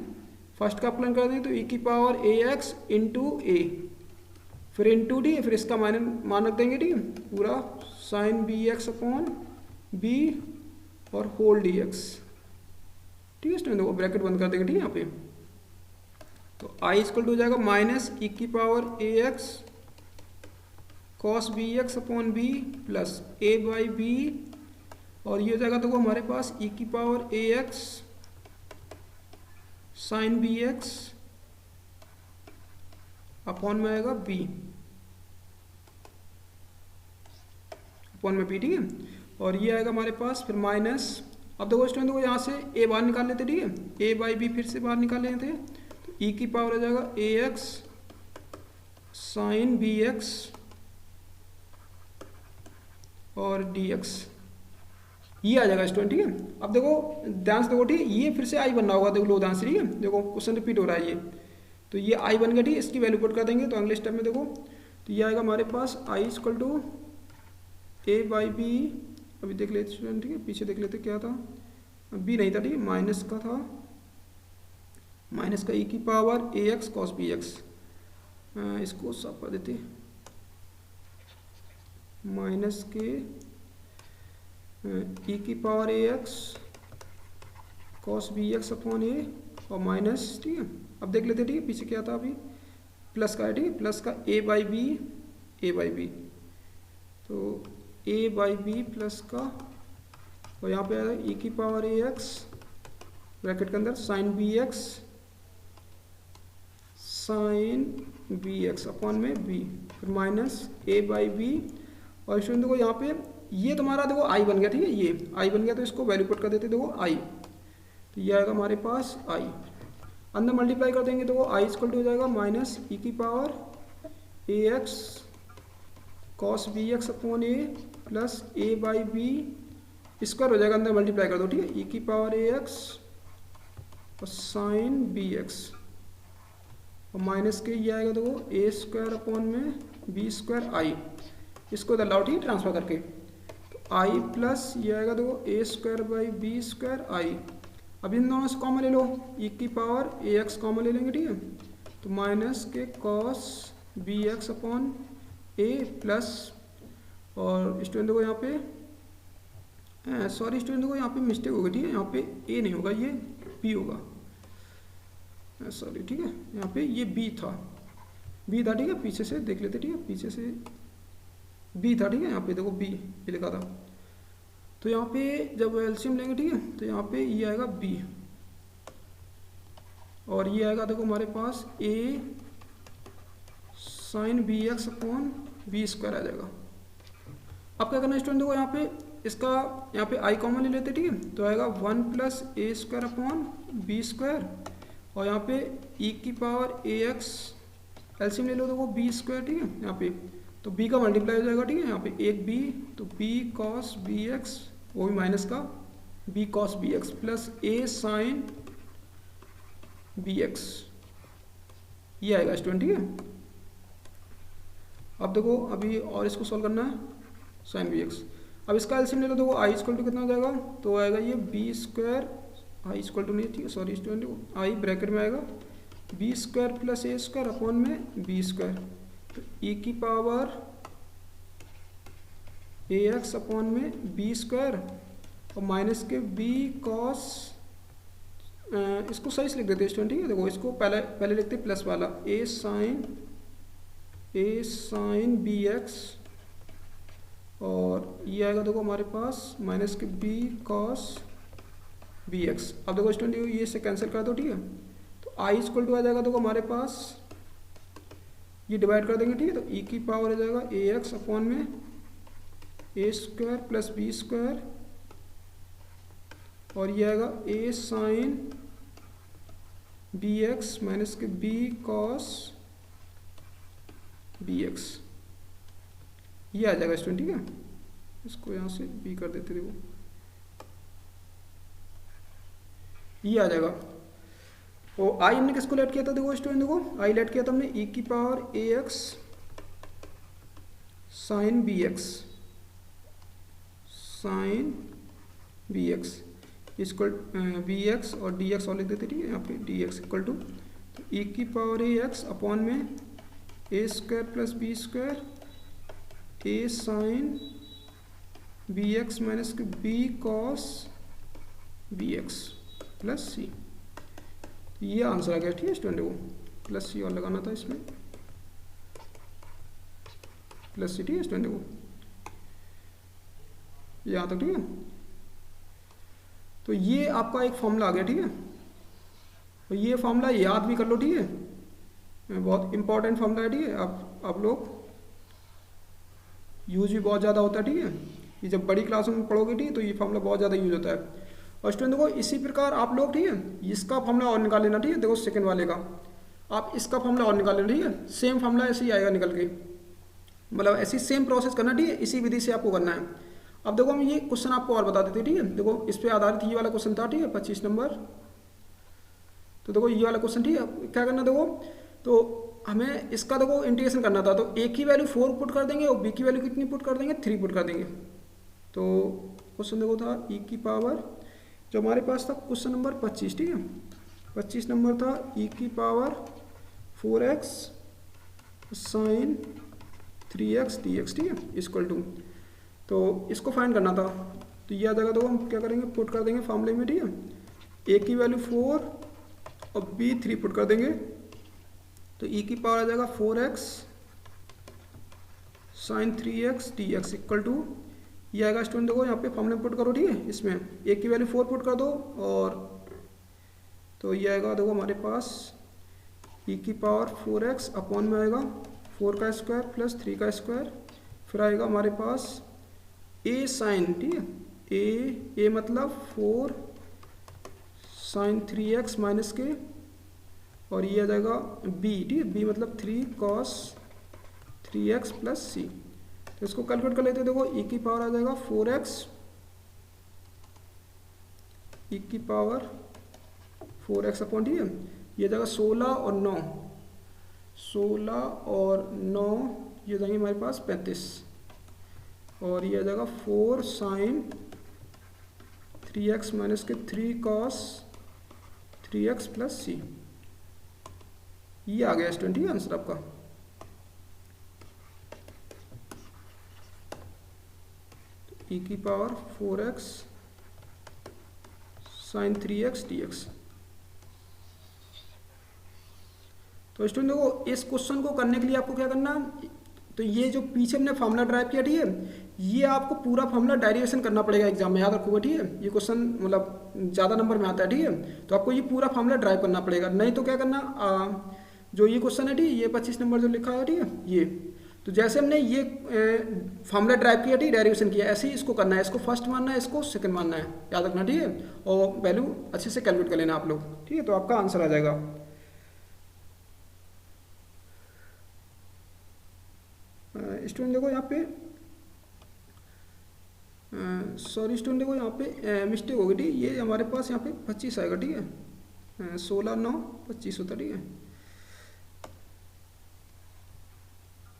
फर्स्ट का अपलन कर देंगे तो ई की पावर ए एक्स इंटू ए, फिर इंटू, ठीक है, फिर इसका मान रख देंगे, ठीक है, पूरा sine b x upon b और होल डी एक्स, ठीक है स्टूडेंट। देखो ब्रैकेट बंद कर देंगे, ठीक है, यहाँ पे। तो आई इक्वल टू हो जाएगा माइनस ई की power a x cos b x upon b plus a by b, और ये हो जाएगा देखो हमारे पास ई की power a x sine b x upon में आएगा बी अपॉन में बी, ठीक है, और ये आएगा हमारे पास फिर माइनस। अब देखो स्टूडेंट देखो यहाँ से ए बाहर निकाल लेते, ठीक है, ए बाई बी फिर से बाहर निकाल लेते हैं, तो ई की पावर हो जाएगा ए एक्स साइन बी एक्स और डी एक्स, ये आ जाएगा स्टूडेंट, ठीक है। अब देखो ध्यान से देखो, ठीक है, ये फिर से आई बनना होगा, देखो लो ध्यान से, ठीक है, देखो क्वेश्चन रिपीट हो रहा है ये, तो ये आई बन गया, ठीक है, इसकी वैल्यू पुट कर देंगे तो अगले स्टेप में देखो तो ये आएगा हमारे पास I equal to a by b. अभी देख लेते स्टूडेंट, ठीक है, पीछे देख लेते क्या था, बी नहीं था, ठीक है, माइनस का था, माइनस का ई की power a x cos b x, इसको साफ कर देते, माइनस के ई की power a x cos b x upon a और माइनस, ठीक है। अब देख लेते, ठीक है, पीछे क्या था अभी, प्लस का है, ठीक है, प्लस का ए बाई बी, तो ए बाई बी प्लस का, और यहाँ पे आएगा ई की पावर ए एक्स ब्रैकेट के अंदर साइन बी एक्स अपॉन में बी, फिर माइनस ए बाई बी, और स्टूडेंट देखो यहाँ पे ये तुम्हारा देखो आई बन गया, ठीक है, ये आई बन गया, तो इसको वैल्यू पुट कर देते देखो आई, तो ये आएगा हमारे पास आई, अंदर मल्टीप्लाई कर देंगे तो वो आई इक्वल टू हो जाएगा माइनस ई की power a x cos b x upon a plus a by b square हो जाएगा, अंदर मल्टीप्लाई कर दो, ठीक है, ई की पावर ए एक्स और साइन बी एक्स, और माइनस के ये आएगा देखो ए स्क्वायर अपॉन में बी स्क्वायर आई, इसको इधर लाओ, ठीक है, ट्रांसफर करके, तो आई प्लस ये आएगा देखो ए स्क्वायर बाई बी स्क्वायर आई। अब इन दोनों से कॉमन ले लो, ई की पावर ए एक्स कॉमन ले लेंगे, ठीक है, तो माइनस के cos b x upon a plus, और स्टूडेंट देखो यहाँ पे सॉरी स्टूडेंट देखो यहाँ पे मिस्टेक होगी, ठीक है, यहाँ पे ए नहीं होगा, ये बी होगा, सॉरी, ठीक है, यहाँ पे ये बी था, ठीक है, पीछे से देख लेते, ठीक है, पीछे से बी था, ठीक है, यहाँ पे देखो बी ये लिखा था, तो यहाँ पे जब एलसीएम लेंगे, ठीक है, तो यहाँ पे ये आएगा बी, और ये आएगा देखो हमारे पास a sine b x upon b square आ जाएगा। अब क्या करना है स्टूडेंट, देखो यहाँ पे इसका यहाँ पे आई कॉमन ले लेते, ठीक है, तो आएगा 1 plus a square upon b square, और यहाँ पे ई की पावर ए एक्स एलसीएम ले लो तो वो बी स्क्वायर, ठीक है, यहाँ पे तो बी का मल्टीप्लाई हो जाएगा, ठीक है, यहाँ पे एक बी, तो बी कॉस बी एक्स, वो भी माइनस का b cos b x plus a sine b x, ये आएगा स्टूडेंट, ठीक है। अब देखो अभी और इसको सॉल्व करना है, साइन बी एक्स, अब इसका एलसीएम ले लो तो वो आई इक्वल टू कितना हो जाएगा, तो आएगा ये बी स्क्वायर, आई इक्वल टू नहीं, ठीक है, सॉरी स्टूडेंट, आई ब्रैकेट में आएगा b square plus a square upon में बी स्क्वायर, तो ई की पावर ए एक्स अपॉन में बी स्क्वायर, और माइनस के बी कॉस, इसको सही से लिख देते हैं स्टूडेंट, ठीक है, देखो इसको पहले लिखते प्लस वाला ए साइन बी एक्स, और ये आएगा देखो हमारे पास माइनस के बी कॉस बी एक्स। अब देखो स्टूडेंट ये से कैंसिल कर दो, ठीक है, तो आई इक्वल टू आ जाएगा देखो हमारे पास, ये डिवाइड कर देंगे, ठीक है, तो ई की पावर आ जाएगा ए एक्स अपॉन में a square plus b square, और ये आएगा ए साइन बी एक्स माइनस के बी कॉस बी एक्स, ये आ जाएगा स्टूडेंट, ठीक है, इसको यहाँ से बी कर देते देखो, ये आ जाएगा। और आई हमने किसको लेट किया था, देखो स्टूडेंट देखो आई लेट किया था हमने ई की power a x sine b x equal b x और डी एक्स और लिख देते, ठीक है, यहाँ पे d x equal to e की पावर ए एक्स अपॉन में a square plus b square a sine b x minus के b cos b x plus c, ये आंसर आ गया, ठीक है स्टूडेंट, को प्लस सी और लगाना था इसमें, प्लस सी, ठीक है स्टूडेंट, को यहाँ तक, ठीक है। तो ये आपका एक फॉर्मूला आ गया, ठीक है, तो ये फॉर्मूला याद भी कर लो, ठीक है, बहुत इंपॉर्टेंट फॉर्मूला है, ठीक है, आप लोग यूज भी बहुत ज़्यादा होता है, ठीक है, ये जब बड़ी क्लासों में पढ़ोगे, ठीक है, तो ये फॉर्मूला बहुत ज़्यादा यूज होता है। और स्टूडेंट देखो इसी प्रकार आप लोग, ठीक है, इसका फॉर्मूला और निकाल लेना, ठीक है, देखो सेकंड वाले का आप इसका फॉर्मूला और निकाल लेना, ठीक है, सेम फॉर्मूला ऐसे ही आएगा निकल के, मतलब ऐसी सेम प्रोसेस करना, ठीक है, इसी विधि से आपको करना है। अब देखो हम ये क्वेश्चन आपको और बता देते हैं, ठीक है, देखो इस पे आधारित ये वाला क्वेश्चन था, ठीक है, 25 नंबर, तो देखो ये वाला क्वेश्चन, ठीक है, क्या करना, देखो तो हमें इसका देखो इंटीग्रेशन करना था, तो ए की वैल्यू 4 पुट कर देंगे और बी की वैल्यू कितनी पुट कर देंगे, 3 पुट कर देंगे। तो क्वेश्चन देखो था ई की पावर, जो हमारे पास था क्वेश्चन नंबर 25, ठीक है, 25 नंबर था ई की power 4x sine 3x dx, ठीक है, इक्वल टू, तो इसको फाइंड करना था, तो ये आ जाएगा, तो हम क्या करेंगे, पुट कर देंगे फॉर्मूले में, ठीक है, ए की वैल्यू 4 और बी 3 पुट कर देंगे तो ई की पावर आ जाएगा 4x sine 3x dx equal to ये आएगा स्टूडेंट। देखो यहाँ पे फॉर्मूला पुट करो, ठीक है, इसमें ए की वैल्यू 4 पुट कर दो और तो ये आएगा देखो हमारे पास ई की पावर 4x अपॉन में आएगा 4 का स्क्वायर प्लस 3 का स्क्वायर, फिर आएगा हमारे पास ए साइन, ठीक है, ए मतलब 4 साइन 3x माइनस के और ये आ जाएगा बी, ठीक है, बी मतलब 3 कॉस 3x प्लस सी। तो इसको कैलकुलेट कर लेते हैं। देखो ई की पावर आ जाएगा 4x ई की पावर 4x अपॉन, ठीक है, ये जाएगा 16 और 9, 16 और 9 ये जाएंगे हमारे पास 35 और ये आ जाएगा 4 साइन 3x माइनस के 3 कॉस 3x प्लस सी। ये आ गया स्टूडेंट, ठीक है, आंसर आपका। ई की power 4x sine 3x dx। तो स्टूडेंट देखो इस क्वेश्चन को करने के लिए आपको क्या करना, तो ये जो पीछे हमने फॉर्मूला ड्राइव किया, ठीक है, ये आपको पूरा फॉर्मूला डेरिवेशन करना पड़ेगा एग्जाम में, याद रखोगे, ठीक है, ये क्वेश्चन मतलब ज़्यादा नंबर में आता है, ठीक है, तो आपको ये पूरा फॉर्मूला ड्राइव करना पड़ेगा। नहीं तो क्या करना, जो ये क्वेश्चन है, ठीक है, ये 25 नंबर जो लिखा है, ठीक है, ये तो जैसे हमने ये फॉर्मूला ड्राइव किया, ठीक, डेरिवेशन किया, ऐसे ही इसको करना है, इसको फर्स्ट मानना है, इसको सेकंड मानना है, याद रखना, ठीक है, और वैल्यू अच्छे से कैलकुलेट कर लेना आप लोग, ठीक है, तो आपका आंसर आ जाएगा। स्टूडेंट देखो यहाँ पे सॉरी स्टूडेंट देखो यहाँ पे मिस्टेक होगी, ठीक, ये हमारे पास यहाँ पे 25 आएगा, ठीक है, 16 9 25 होता, ठीक है,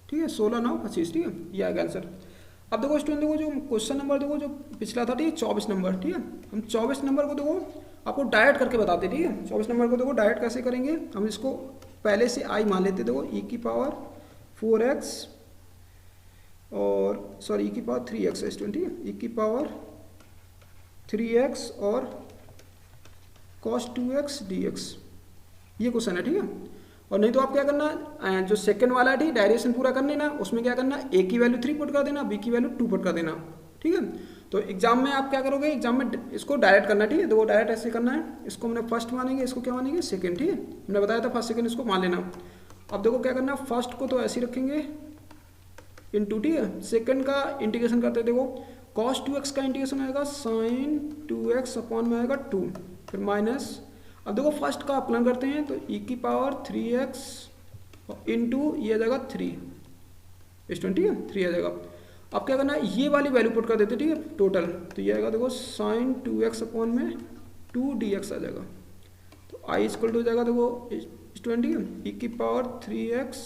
ठीक है, 16 9 25, ठीक है, ये आएगा आंसर। अब देखो स्टूडेंट देखो जो क्वेश्चन नंबर देखो जो पिछला था, ठीक है, 24 नंबर, ठीक है, हम 24 नंबर को देखो आपको डायरेक्ट करके बताते, ठीक है, 24 नंबर को देखो डायरेक्ट कैसे करेंगे, हम इसको पहले से आई मान लेते, देखो ई की पावर 4x और सॉरी ई की पावर 3x है स्टूडेंट, ठीक है, ई की पावर 3x और cos 2x dx ये क्वेश्चन है, ठीक है, और नहीं तो आप क्या करना, जो सेकंड वाला है, ठीक, डायरेक्शन पूरा करने ना, उसमें क्या करना, ए की वैल्यू 3 पुट कर देना, बी की वैल्यू 2 पुट कर देना, ठीक है। तो एग्जाम में आप क्या करोगे, एग्जाम में इसको डायरेक्ट करना, ठीक है, देखो डायरेक्ट ऐसे करना है, इसको हमने फर्स्ट मानेंगे, इसको क्या मानेंगे, सेकंड, ठीक है, हमने बताया था फर्स्ट सेकंड इसको मान लेना। अब देखो क्या करना, फर्स्ट को तो ऐसे ही रखेंगे इनटू, ठीक है, सेकंड का इंटीग्रेशन करते हैं, देखो cos 2x का इंटीग्रेशन आएगा sin 2x अपॉन में आएगा 2 फिर माइनस, अब देखो फर्स्ट का अपलन करते हैं तो e की पावर 3x इंटू ये आ जाएगा 3 स्टूडेंट, ठीक है, 3 आ जाएगा। अब क्या करना है, ये वाली वैल्यू पुट कर देते, ठीक है, टोटल, तो ये आएगा देखो sin 2x अपॉन में 2 dx आ जाएगा, तो i इक्वल टू हो जाएगा देखो स्टूडेंट, ठीक है, e की power 3x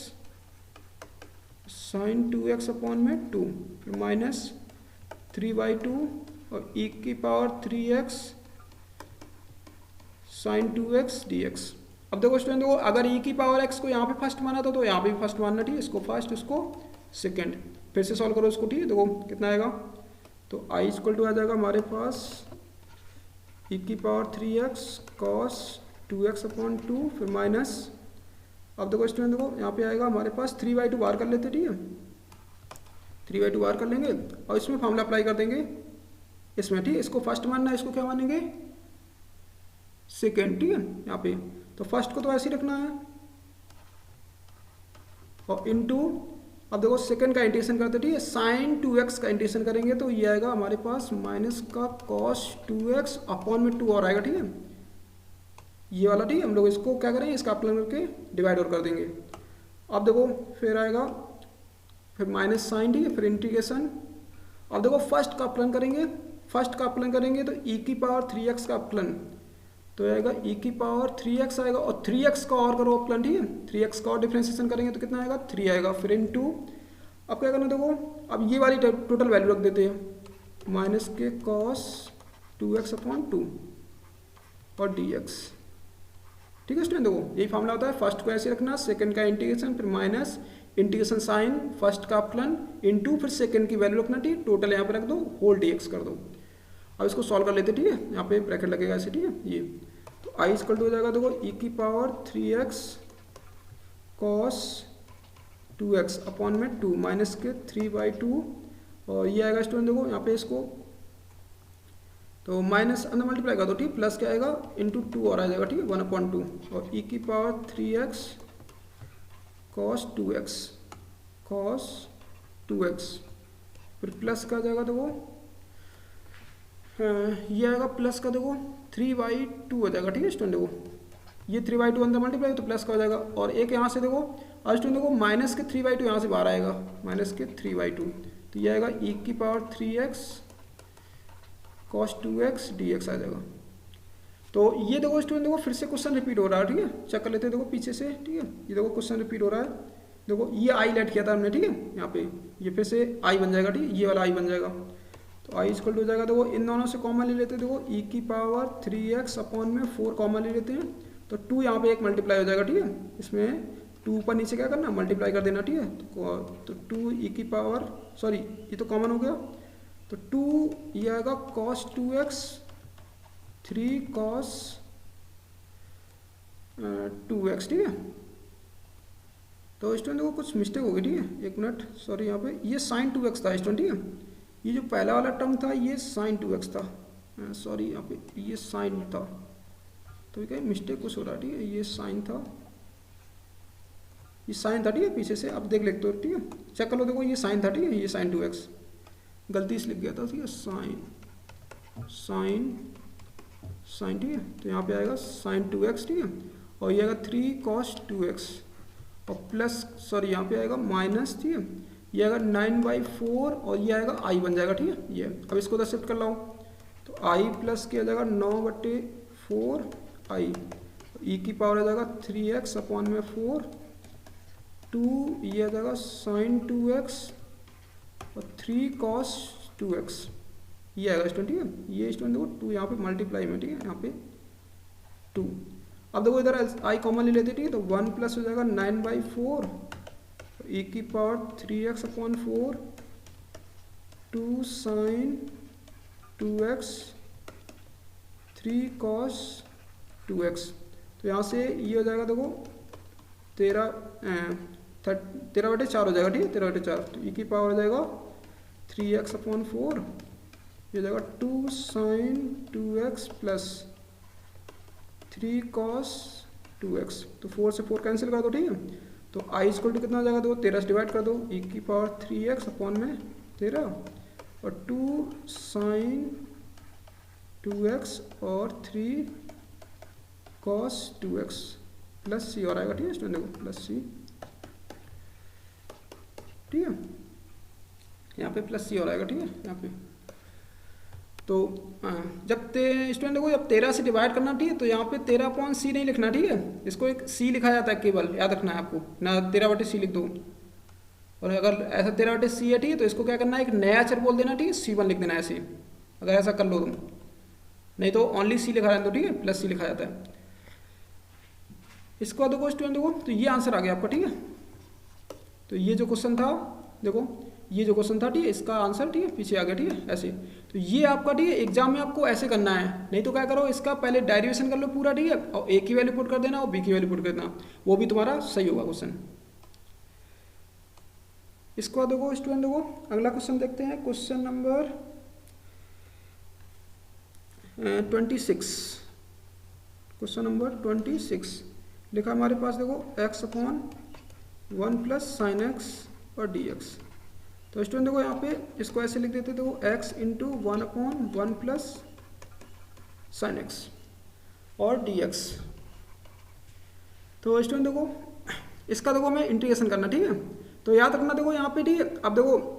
sin 2x upon में 2 फिर माइनस 3/2 और e की power 3x sin 2x dx। अब देखो स्टूडेंट देखो अगर e की पावर x को यहाँ पे फर्स्ट माना था तो यहाँ पे भी फर्स्ट मानना, ठीक है, इसको फर्स्ट इसको सेकंड, फिर से सॉल्व करो इसको, ठीक है, देखो कितना आएगा, तो i इक्वल टू आ जाएगा हमारे पास e की power 3x cos 2x upon 2 फिर माइनस, अब देखो स्टूडेंट देखो यहाँ पे आएगा हमारे पास 3/2 बार कर लेते, ठीक है, 3/2 बार कर लेंगे और इसमें फॉर्मूला अप्लाई कर देंगे इसमें, ठीक है, इसको फर्स्ट मानना है, इसको क्या मानेंगे, सेकेंड, ठीक है, यहाँ पे तो फर्स्ट को तो ऐसे ही रखना है और इनटू, अब देखो सेकंड का इंटीग्रेशन करते, ठीक है, sin 2x का इंटीग्रेशन करेंगे तो ये आएगा हमारे पास माइनस का cos 2x अपॉन में 2 और आएगा, ठीक है, ये वाला, ठीक है, हम लोग इसको क्या करेंगे, इसका अपलन करके डिवाइड और कर देंगे। अब देखो फिर आएगा फिर माइनस साइन, ठीक है, फिर इंटीग्रेशन, अब देखो फर्स्ट का अपलन करेंगे, फर्स्ट का अपलन करेंगे तो e की पावर 3x का अपलन तो आएगा e की पावर 3x आएगा और 3x का और करो अपलन, ठीक है, 3x का और डिफरेंशिएशन करेंगे तो कितना आएगा 3 आएगा, फिर इनटू, अब क्या करना, देखो अब ये वाली टोटल वैल्यू रख देते हैं माइनस के cos 2x अपॉन 2 और dx, ठीक है स्टूडेंट, देखो यही फॉर्मूला होता है, फर्स्ट को ऐसे रखना, सेकंड का इंटीग्रेशन फिर माइनस इंटीग्रेशन साइन फर्स्ट का अपलन इनटू फिर सेकंड की वैल्यू रखना, ठीक, टोटल यहाँ पे रख दो होल dx कर दो। अब इसको सॉल्व कर लेते, ठीक है, यहाँ पे ब्रैकेट लगेगा ऐसे, ठीक है, ये तो आई इक्वल टू हो जाएगा देखो ई की power 3x cos 2x upon में 2 माइनस के 3/2 और ये आएगा स्टूडेंट देखो यहाँ पे इसको तो माइनस अंदर मल्टीप्लाई कर दो ठीक, प्लस क्या आएगा इंटू 2 और आ जाएगा ठीक है 1/2 और ई की पावर 3x कॉस 2x फिर प्लस का जाएगा देखो ये आएगा प्लस का देखो 3/2 हो जाएगा ठीक है स्टूडेंट देखो ये 3/2 अंदर मल्टीप्लाई तो प्लस का हो जाएगा और एक यहाँ से देखो और स्टूडेंट देखो माइनस के 3/2 यहाँ से बाहर आएगा माइनस के 3/2 तो ये आएगा ई की power 3x cos 2x dx आ जाएगा। तो ये देखो स्टूडेंट देखो फिर से क्वेश्चन रिपीट हो रहा है ठीक है, चेक कर लेते हैं देखो पीछे से ठीक है। ये देखो क्वेश्चन रिपीट हो रहा है, देखो ये आई लेट किया था हमने ठीक है, यहाँ पे ये फिर से आई बन जाएगा ठीक है, ये वाला आई बन जाएगा। तो आई इक्वल टू हो जाएगा देखो इन दोनों से कॉमन ले लेते हैं देखो ई की पावर 3x अपॉन में 4 कॉमन ले लेते हैं तो 2 यहाँ पे एक मल्टीप्लाई हो जाएगा ठीक है, इसमें 2 ऊपर नीचे क्या करना मल्टीप्लाई कर देना ठीक है। तो 2 ई की पावर सॉरी ये तो कॉमन हो गया तो 2 ये आएगा cos 2x 3 cos 2x ठीक है। तो स्टूडेंट को कुछ मिस्टेक होगी ठीक है, एक मिनट सॉरी यहाँ पे ये sin 2x था स्टूडेंट ठीक है, ये जो पहला वाला टर्म था ये sin 2x था सॉरी यहाँ पे ये sin था तो क्या मिस्टेक कुछ हो रहा है ठीक है, ये sin था ये sin था ठीक है पीछे से, अब देख लेते हो ठीक है, चेक कर लो देखो ये sin था ठीक है, ये sin 2x गलती से लिख गया था ठीक है साइन ठीक है। तो यहाँ पे आएगा sin 2x ठीक है और ये आएगा 3 cos 2x और प्लस सॉरी यहाँ पे आएगा माइनस ठीक है, ये आएगा 9/4 और ये आएगा i बन जाएगा ठीक है। ये अब इसको उधर शिफ्ट कर लाओ तो i प्लस किया जाएगा 9/4 i ई की पावर आ जाएगा 3x अपॉन में 4 2 ये आ जाएगा sin 2x और 3 cos 2x ये आएगा स्टूडेंट ठीक है। ये स्टूडेंट देखो 2 यहाँ पे मल्टीप्लाई में ठीक है, यहाँ पे 2 अब देखो इधर आई कॉमन ले लेते ठीक है तो 1 प्लस हो जाएगा 9/4 ई की power 3x upon 4 2 sin 2x 3 cos 2x तो यहाँ से ये हो जाएगा देखो 13/4 हो जाएगा ठीक है 13/4 तो ई की पावर हो जाएगा 3x अपॉन 4 ये हो जाएगा 2 sin 2x plus 3 cos 2x तो 4 से 4 कैंसिल कर दो ठीक है। तो i इक्वल टू कितना हो जाएगा, तो 13 से डिवाइड कर दो ई की पावर 3x अपॉन में 13 और 2 sin 2x और 3 cos 2x प्लस c और आएगा ठीक है स्टूडेंट देखो प्लस c ठीक है, यहाँ पे प्लस c और आएगा ठीक है यहाँ पे। तो जब स्टूडेंट देखो जब 13 से डिवाइड करना ठीक है तो यहाँ पे 13/c नहीं लिखना ठीक है, इसको एक c लिखा जाता है केवल, याद रखना है आपको ना 13/c लिख दो। और अगर ऐसा 13/c है ठीक है तो इसको क्या करना है एक नया अक्षर बोल देना ठीक है, c1 लिख देना ऐसे, अगर ऐसा कर लो तुम, नहीं तो ओनली c लिखा रहता ठीक है प्लस c लिखा जाता है। इसको देखो स्टूडेंट देखो तो ये आंसर आ गया आपका ठीक है। तो ये जो क्वेश्चन था देखो ये जो क्वेश्चन था ठीक है इसका आंसर ठीक है पीछे आ गया ठीक है ऐसे। तो ये आपका ठीक है एग्जाम में आपको ऐसे करना है, नहीं तो क्या करो इसका पहले डेरिवेशन कर लो पूरा ठीक है और a की वैल्यू पुट कर देना और b की वैल्यू पुट कर देना, वो भी तुम्हारा सही होगा क्वेश्चन। इसको देखो स्टूडेंट देखो अगला क्वेश्चन देखते हैं, क्वेश्चन नंबर 26। क्वेश्चन नंबर 26 लिखा हमारे पास देखो x upon 1 plus sine x और dx। तो स्टूडेंट देखो यहाँ पे इसको ऐसे लिख देते देखो x into 1/1 plus sine x और dx। तो स्टूडेंट देखो इसका देखो हमें इंटीग्रेशन करना ठीक है, तो याद रखना देखो यहाँ पे ठीक है। अब देखो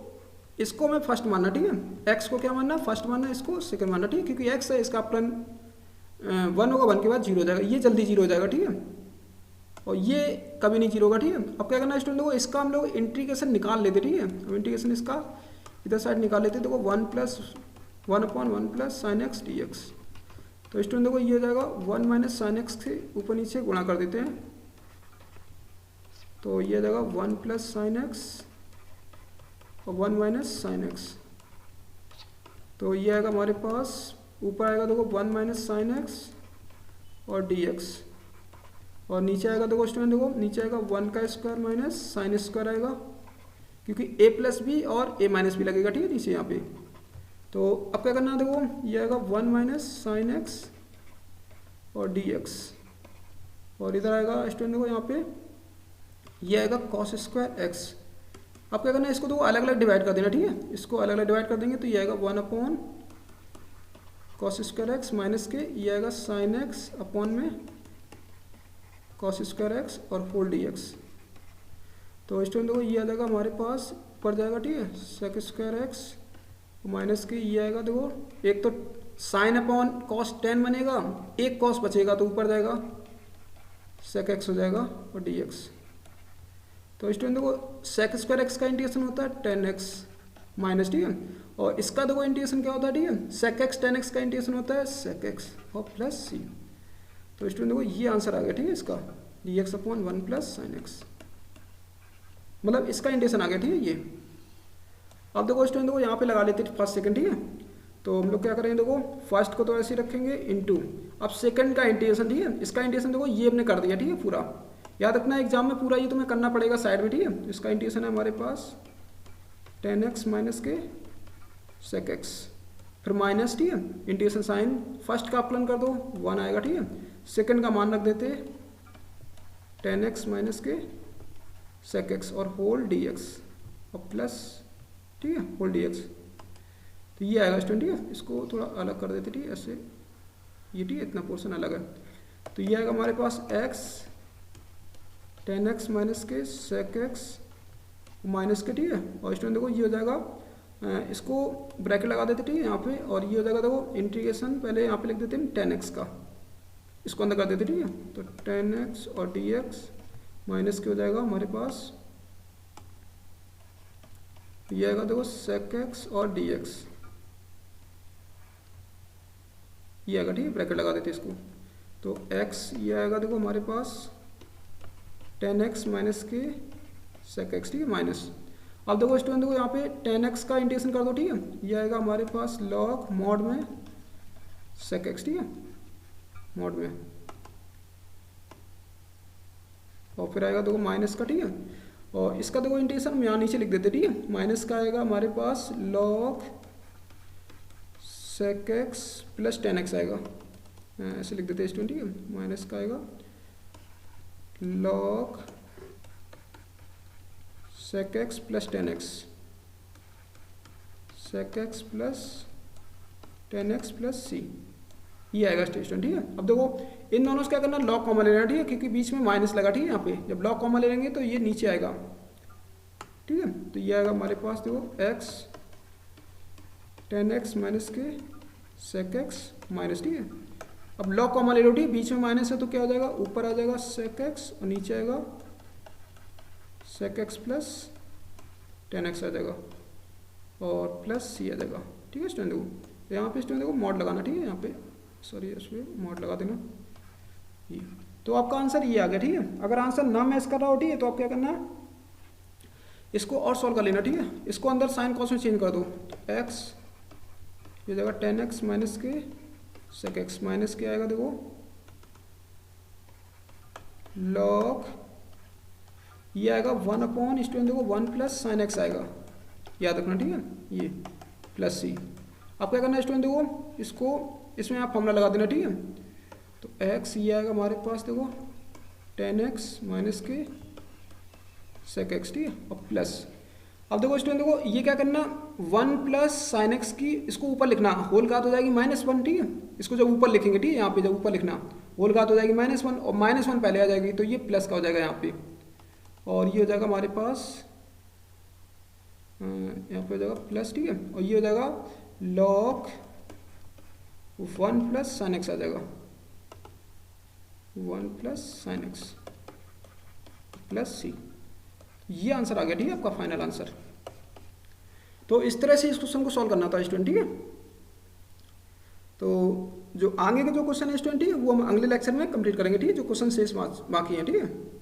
इसको मैं फर्स्ट मानना ठीक है, x को क्या मानना फर्स्ट मानना, इसको सेकंड मानना ठीक है, क्योंकि x है इसका अपलन 1 होगा 1 के बाद 0 हो जाएगा, ये जल्दी 0 हो जाएगा ठीक है और ये कभी नहीं 0 होगा ठीक है। अब क्या करना है स्टूडेंट देखो इसका हम लोग इंटीग्रेशन निकाल लेते ठीक है, अब इंटीग्रेशन इसका इधर साइड निकाल लेते देखो 1/1 प्लस साइन एक्स dx। तो स्टूडेंट देखो ये हो जाएगा 1 माइनस साइन एक्स से ऊपर नीचे गुणा कर देते हैं, तो ये हो जाएगा 1 प्लस साइन एक्स और 1 माइनस साइन एक्स। तो ये आएगा हमारे पास ऊपर आएगा देखो 1 माइनस साइन एक्स और डी एक्स, और नीचे आएगा देखो स्टूडेंट, देखो नीचे आएगा 1 का स्क्वायर माइनस साइन स्क्वायर आएगा, क्योंकि ए प्लस बी और ए माइनस बी लगेगा, ठीक है नीचे यहाँ पे। तो अब क्या करना है, देखो ये आएगा 1 माइनस साइन एक्स और डी एक्स, और इधर आएगा स्टूडेंट देखो यहाँ पे ये आएगा कॉस स्क्वायर एक्स। अब क्या करना है, इसको तो अलग अलग डिवाइड कर देना, ठीक है, इसको अलग अलग डिवाइड कर देंगे तो ये आएगा 1 upon cos square x minus के ये आएगा साइन एक्स अपॉन में कॉस स्क्वायर एक्स और होल डी एक्स। तो स्टूडेंट देखो ये आ जाएगा हमारे पास ऊपर जाएगा, ठीक है, सेक स्क्वायर एक्स माइनस के ये आएगा, देखो एक तो साइन अपॉन कॉस 10 बनेगा, एक कॉस बचेगा तो ऊपर जाएगा सेक एक्स हो जाएगा और डी एक्स। तो स्टूडेंट देखो सेक स्क्वायर एक्स का इंटीग्रेशन होता है 10x माइनस, ठीक है, और इसका देखो इंटीग्रेशन क्या होता है, ठीक है, सेक एक्स 10x का इंटीग्रेशन होता है सेक एक्स और प्लस सी। तो स्टूडेंट देखो ये आंसर आ गया, ठीक है, इसका D x upon 1 plus sine x, मतलब इसका इंटीग्रेशन आ गया, ठीक है ये। अब देखो स्टूडेंट देखो यहाँ पे लगा लेते हैं फर्स्ट सेकंड, ठीक है, तो हम लोग क्या करेंगे, देखो फर्स्ट को तो ऐसे ही रखेंगे इनटू, अब सेकंड का इंटीग्रेशन, ठीक है, इसका इंटीग्रेशन देखो ये हमने कर दिया, ठीक है, पूरा याद रखना एग्जाम में पूरा ये तुम्हें करना पड़ेगा साइड में, ठीक है। इसका इंटीग्रेशन है हमारे पास 10x माइनस के सेक एक्स, फिर माइनस, ठीक है, इंटीग्रेशन साइन फर्स्ट का अपलन कर दो 1 आएगा, ठीक है, सेकंड का मान रख देते 10x माइनस के सेक एक्स और होल डी एक्स और प्लस, ठीक है, होल डी एक्स। तो ये आएगा स्टूडेंट, ठीक है, इसको थोड़ा अलग कर देते, ठीक है, ऐसे ये, ठीक है, इतना पोर्शन अलग है। तो ये आएगा हमारे पास x 10x माइनस के सेक एक्स माइनस के, ठीक है, और स्टूडेंट देखो ये हो जाएगा, इसको ब्रैकेट लगा देते, ठीक है, यहाँ पे, और ये हो जाएगा देखो इंटीग्रेशन पहले यहाँ पे लिख देते हैं 10x का, इसको अंदर कर देते, ठीक है, तो 10x और dx माइनस के हो जाएगा हमारे पास ये आएगा देखो सेक एक्स और dx, ये आएगा, ठीक है, ब्रैकेट लगा देते इसको। तो x ये आएगा देखो हमारे पास 10x माइनस के सेक एक्स, ठीक है, माइनस। अब देखो स्टूडेंट देखो यहाँ पे 10x का इंटीग्रेशन कर दो, ठीक है, ये आएगा हमारे पास लॉग मॉड में सेक एक्स, ठीक है, मॉड में, और फिर आएगा देखो माइनस का, ठीक है, और इसका देखो इंटीग्रेशन हम यहाँ नीचे लिख देते, ठीक है, माइनस का आएगा हमारे पास log sec x plus 10x आएगा, ऐसे लिख देते हैं स्टूडेंट, ठीक है, माइनस का आएगा log sec x plus 10x, sec x plus 10x plus c, ये आएगा स्टेशन, ठीक है। अब देखो इन दोनों से क्या करना, लॉग कॉमन ले लेना, ठीक है, क्योंकि बीच में माइनस लगा, ठीक है, यहाँ पे जब लॉग कॉमन ले लेंगे तो ये नीचे आएगा, ठीक है, तो ये आएगा हमारे पास देखो x 10x माइनस के सेक एक्स माइनस, ठीक है, अब लॉग कॉमन ले लो, ठीक है, बीच में माइनस है तो क्या हो जाएगा, ऊपर आ जाएगा सेक एक्स और नीचे आएगा सेक एक्स प्लस 10x आ जाएगा और प्लस सी आ जाएगा, ठीक है स्टूडेंट देखो, तो यहाँ पे स्टूडेंट देखो मॉड लगाना, ठीक है, यहाँ पे सॉरी इसमें मॉड लगा देना ये, तो आपका आंसर ये आ गया, ठीक है। अगर आंसर ना मैच कर रहा हो, ठीक है, तो आप क्या करना है, इसको और सॉल्व कर लेना, ठीक है, इसको अंदर साइन कॉस में चेंज कर दो, तो x ये जगह 10x माइनस के सेक एक्स माइनस के आएगा देखो लॉग ये आएगा 1 अपॉन स्टूडेंट देखो 1 प्लस साइन एक्स आएगा, याद रखना, ठीक है, ये प्लस सी। अब क्या करना है स्टूडेंट देखो इसको इसमें आप फॉर्मूला लगा देना, ठीक है, तो x ये आएगा हमारे पास देखो 10x माइनस के सेक एक्स, ठीक है, और प्लस। अब देखो स्टूडेंट देखो ये क्या करना 1 प्लस साइन एक्स की इसको ऊपर लिखना, होल घात हो जाएगी -1, ठीक है, इसको जब ऊपर लिखेंगे, ठीक है, यहाँ पे जब ऊपर लिखना होल घात हो जाएगी -1 और -1 पहले आ जाएगी तो ये प्लस का हो जाएगा यहाँ पे, और ये हो जाएगा हमारे पास यहाँ पे हो जाएगा प्लस, ठीक है, और ये हो जाएगा लॉग 1 प्लस साइन एक्स आ जाएगा 1 plus sine x plus c, ये आंसर आ गया, ठीक है, आपका फाइनल आंसर। तो इस तरह से इस क्वेश्चन को सॉल्व करना था स्टूडेंट, ठीक है। तो जो आगे के जो क्वेश्चन है स्टूडेंट, ठीक है, वो हम अगले लेक्चर में कंप्लीट करेंगे, ठीक है, जो क्वेश्चन शेष बाकी हैं, ठीक है।